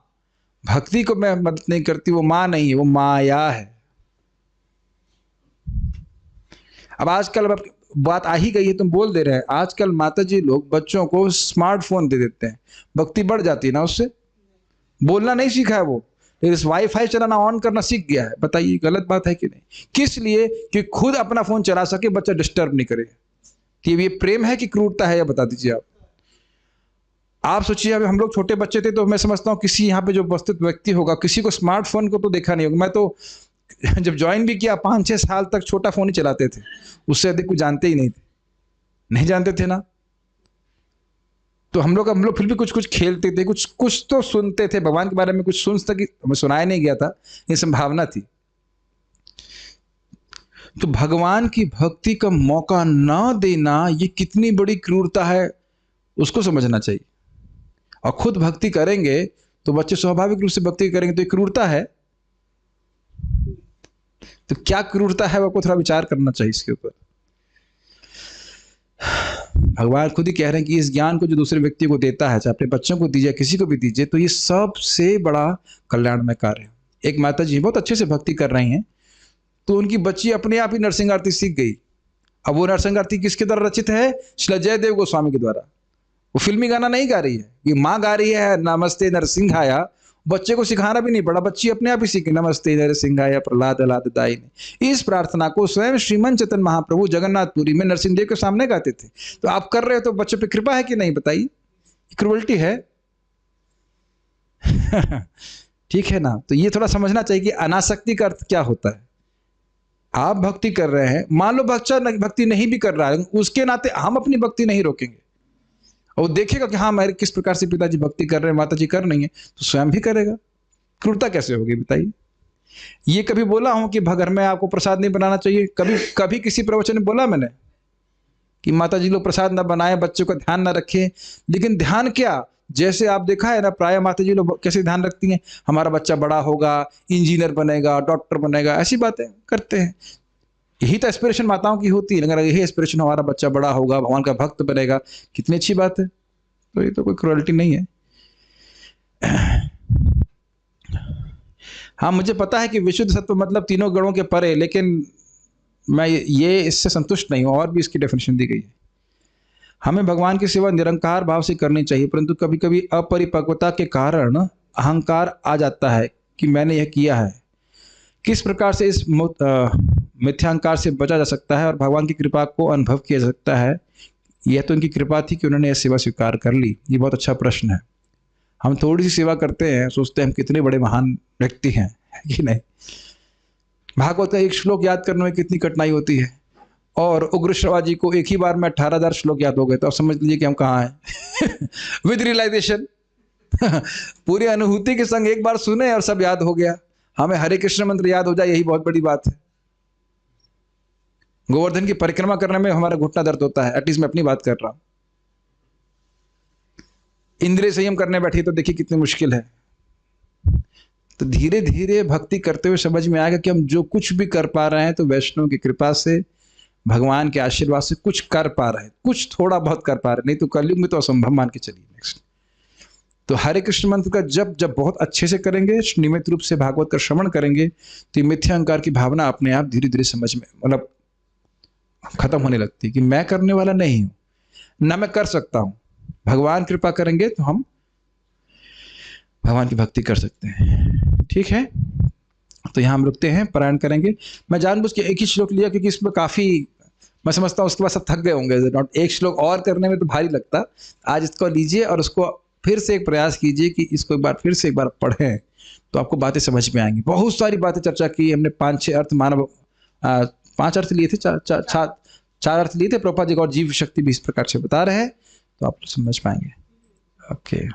भक्ति को मैं मदद नहीं करती, वो मां नहीं है, वो माया है। अब आजकल बात आ ही गई है, तुम बोल दे रहे हैं। आजकल माता जी लोग बच्चों को स्मार्टफोन दे देते हैं, भक्ति बढ़ जाती है ना उससे। बोलना नहीं सीखा है वो, लेकिन वाईफाई चलाना ऑन करना सीख गया है। बताइए गलत बात है कि नहीं? किस लिए? कि खुद अपना फोन चला सके, बच्चा डिस्टर्ब नहीं करे। कि ये प्रेम है कि क्रूरता है, या बता दीजिए आप। आप सोचिए, अभी हम लोग छोटे बच्चे थे तो मैं समझता हूँ किसी यहाँ पे जो उपस्थित व्यक्ति होगा, किसी को स्मार्टफोन को तो देखा नहीं होगा। मैं तो जब ज्वाइन भी किया 5-6 साल तक छोटा फोन ही चलाते थे, उससे अधिक कुछ जानते ही नहीं जानते थे ना। तो हम लोग फिर भी कुछ खेलते थे, कुछ तो सुनते थे भगवान के बारे में। कुछ सुन तक हमें सुनाया नहीं गया था, ये संभावना थी। तो भगवान की भक्ति का मौका ना देना, ये कितनी बड़ी क्रूरता है, उसको समझना चाहिए। और खुद भक्ति करेंगे तो बच्चे स्वाभाविक रूप से भक्ति करेंगे, तो ये क्रूरता है। तो क्या क्रूरता है, वो थोड़ा विचार करना चाहिए इसके ऊपर। भगवान खुद ही कह रहे हैं कि इस ज्ञान को जो दूसरे व्यक्ति को देता है, चाहे अपने बच्चों को दीजिए, किसी को भी दीजिए, तो ये सबसे बड़ा कल्याणमय कार्य है। एक माता जी बहुत अच्छे से भक्ति कर रही हैं, तो उनकी बच्ची अपने आप ही नरसिंह आरती सीख गई। अब वो नरसिंह आरती किसके द्वारा रचित है? श्री जयदेव गोस्वामी के द्वारा। वो फिल्मी गाना नहीं गा रही है, ये माँ गा रही है नमस्ते नरसिंहाया। बच्चे को सिखाना भी नहीं पड़ा, बच्ची अपने आप ही सीखी नमस्ते नरसिंहाय प्रहलाद दायिनी। इस प्रार्थना को स्वयं श्रीमन चैतन्य महाप्रभु जगन्नाथपुरी में नरसिंह देव के सामने गाते थे। तो आप कर रहे हो तो बच्चों पे कृपा है कि नहीं? बताइए, क्रूरल्टी है। ठीक है ना? तो ये थोड़ा समझना चाहिए कि अनासक्ति का अर्थ क्या होता है। आप भक्ति कर रहे हैं, मान लो बच्चा भक्ति नहीं भी कर रहा है, उसके नाते हम अपनी भक्ति नहीं रोकेंगे। और देखेगा कि हाँ मेरे किस प्रकार से पिताजी भक्ति कर रहे हैं, माता जी कर नहीं है, तो स्वयं भी करेगा। क्रूरता कैसे होगी बताइए? ये कभी बोला हूं कि घर में आपको प्रसाद नहीं बनाना चाहिए? कभी किसी प्रवचन में बोला मैंने कि माता जी लोग प्रसाद ना बनाए, बच्चों का ध्यान ना रखें? लेकिन ध्यान क्या? जैसे आप देखा है ना, प्राय माता जी लोग कैसे ध्यान रखती हैं, हमारा बच्चा बड़ा होगा, इंजीनियर बनेगा, डॉक्टर बनेगा, ऐसी बातें करते हैं। यही तो एस्पिरेशन माताओं की होती है। अगर यही एस्पिरेशन, हमारा बच्चा बड़ा होगा, भगवान का भक्त बनेगा, कितनी अच्छी बात है। तो ये तो कोई क्रुएल्टी नहीं है। हाँ, मुझे पता है कि विशुद्ध सत्व मतलब तीनों गणों के परे, लेकिन मैं ये इससे संतुष्ट नहीं हूँ, और भी इसकी डेफिनेशन दी गई है। हमें भगवान की सेवा निरंकार भाव से करनी चाहिए, परंतु कभी कभी अपरिपक्वता के कारण अहंकार आ जाता है कि मैंने यह किया है। किस प्रकार से इस मिथ्यांकार से बचा जा सकता है और भगवान की कृपा को अनुभव किया जा सकता है? यह तो उनकी कृपा थी कि उन्होंने यह सेवा स्वीकार कर ली। ये बहुत अच्छा प्रश्न है। हम थोड़ी सी सेवा करते हैं, सोचते हैं हम कितने बड़े महान व्यक्ति हैं, है कि नहीं? भागवत का एक श्लोक याद करने में कितनी कठिनाई होती है, और उग्र श्रवा जी को एक ही बार में 18,000 श्लोक याद हो गए, तो अब समझ लीजिए कि हम कहाँ हैं। With realisation. पूरी अनुभूति के संग एक बार सुने और सब याद हो गया। हमें हरे कृष्ण मंत्र याद हो जाए, यही बहुत बड़ी बात है। गोवर्धन की परिक्रमा करने में हमारा घुटना दर्द होता है, एटलीस्ट मैं अपनी बात कर रहा हूं। इंद्रिय संयम करने बैठे तो देखिए कितनी मुश्किल है। तो धीरे धीरे भक्ति करते हुए समझ में आएगा कि हम जो कुछ भी कर पा रहे हैं तो वैष्णव की कृपा से, भगवान के आशीर्वाद से कुछ कर पा रहे हैं, कुछ थोड़ा बहुत कर पा रहे हैं, नहीं तो कलयुग में तो असंभव मान के चलिए। नेक्स्ट, तो हरे कृष्ण मंत्र का जब जब बहुत अच्छे से करेंगे, नियमित रूप से भागवत का श्रवण करेंगे, तो मिथ्या अहंकार की भावना अपने आप धीरे धीरे समझ में मतलब खत्म होने लगती है कि मैं करने वाला नहीं हूं, ना मैं कर सकता हूं। भगवान कृपा करेंगे तो हम भगवान की भक्ति कर सकते हैं। ठीक है, तो यहाँ हम रुकते हैं, पारायण करेंगे। मैं जानबूझ के एक ही श्लोक लिया क्योंकि इसमें काफी, मैं समझता हूँ उसके बाद सब थक गए होंगे, नॉट एक श्लोक और करने में तो भारी लगता। आज इसको लीजिए और उसको फिर से एक प्रयास कीजिए कि इसको एक बार फिर से एक बार पढ़ें, तो आपको बातें समझ में आएंगी। बहुत सारी बातें चर्चा की हमने, 5-6 अर्थ मानव, 5 अर्थ लिए थे, 4 अर्थ लिए थे प्रभुपाद जी, और जीव शक्ति भी इस प्रकार से बता रहे हैं, तो आप समझ पाएंगे। ओके।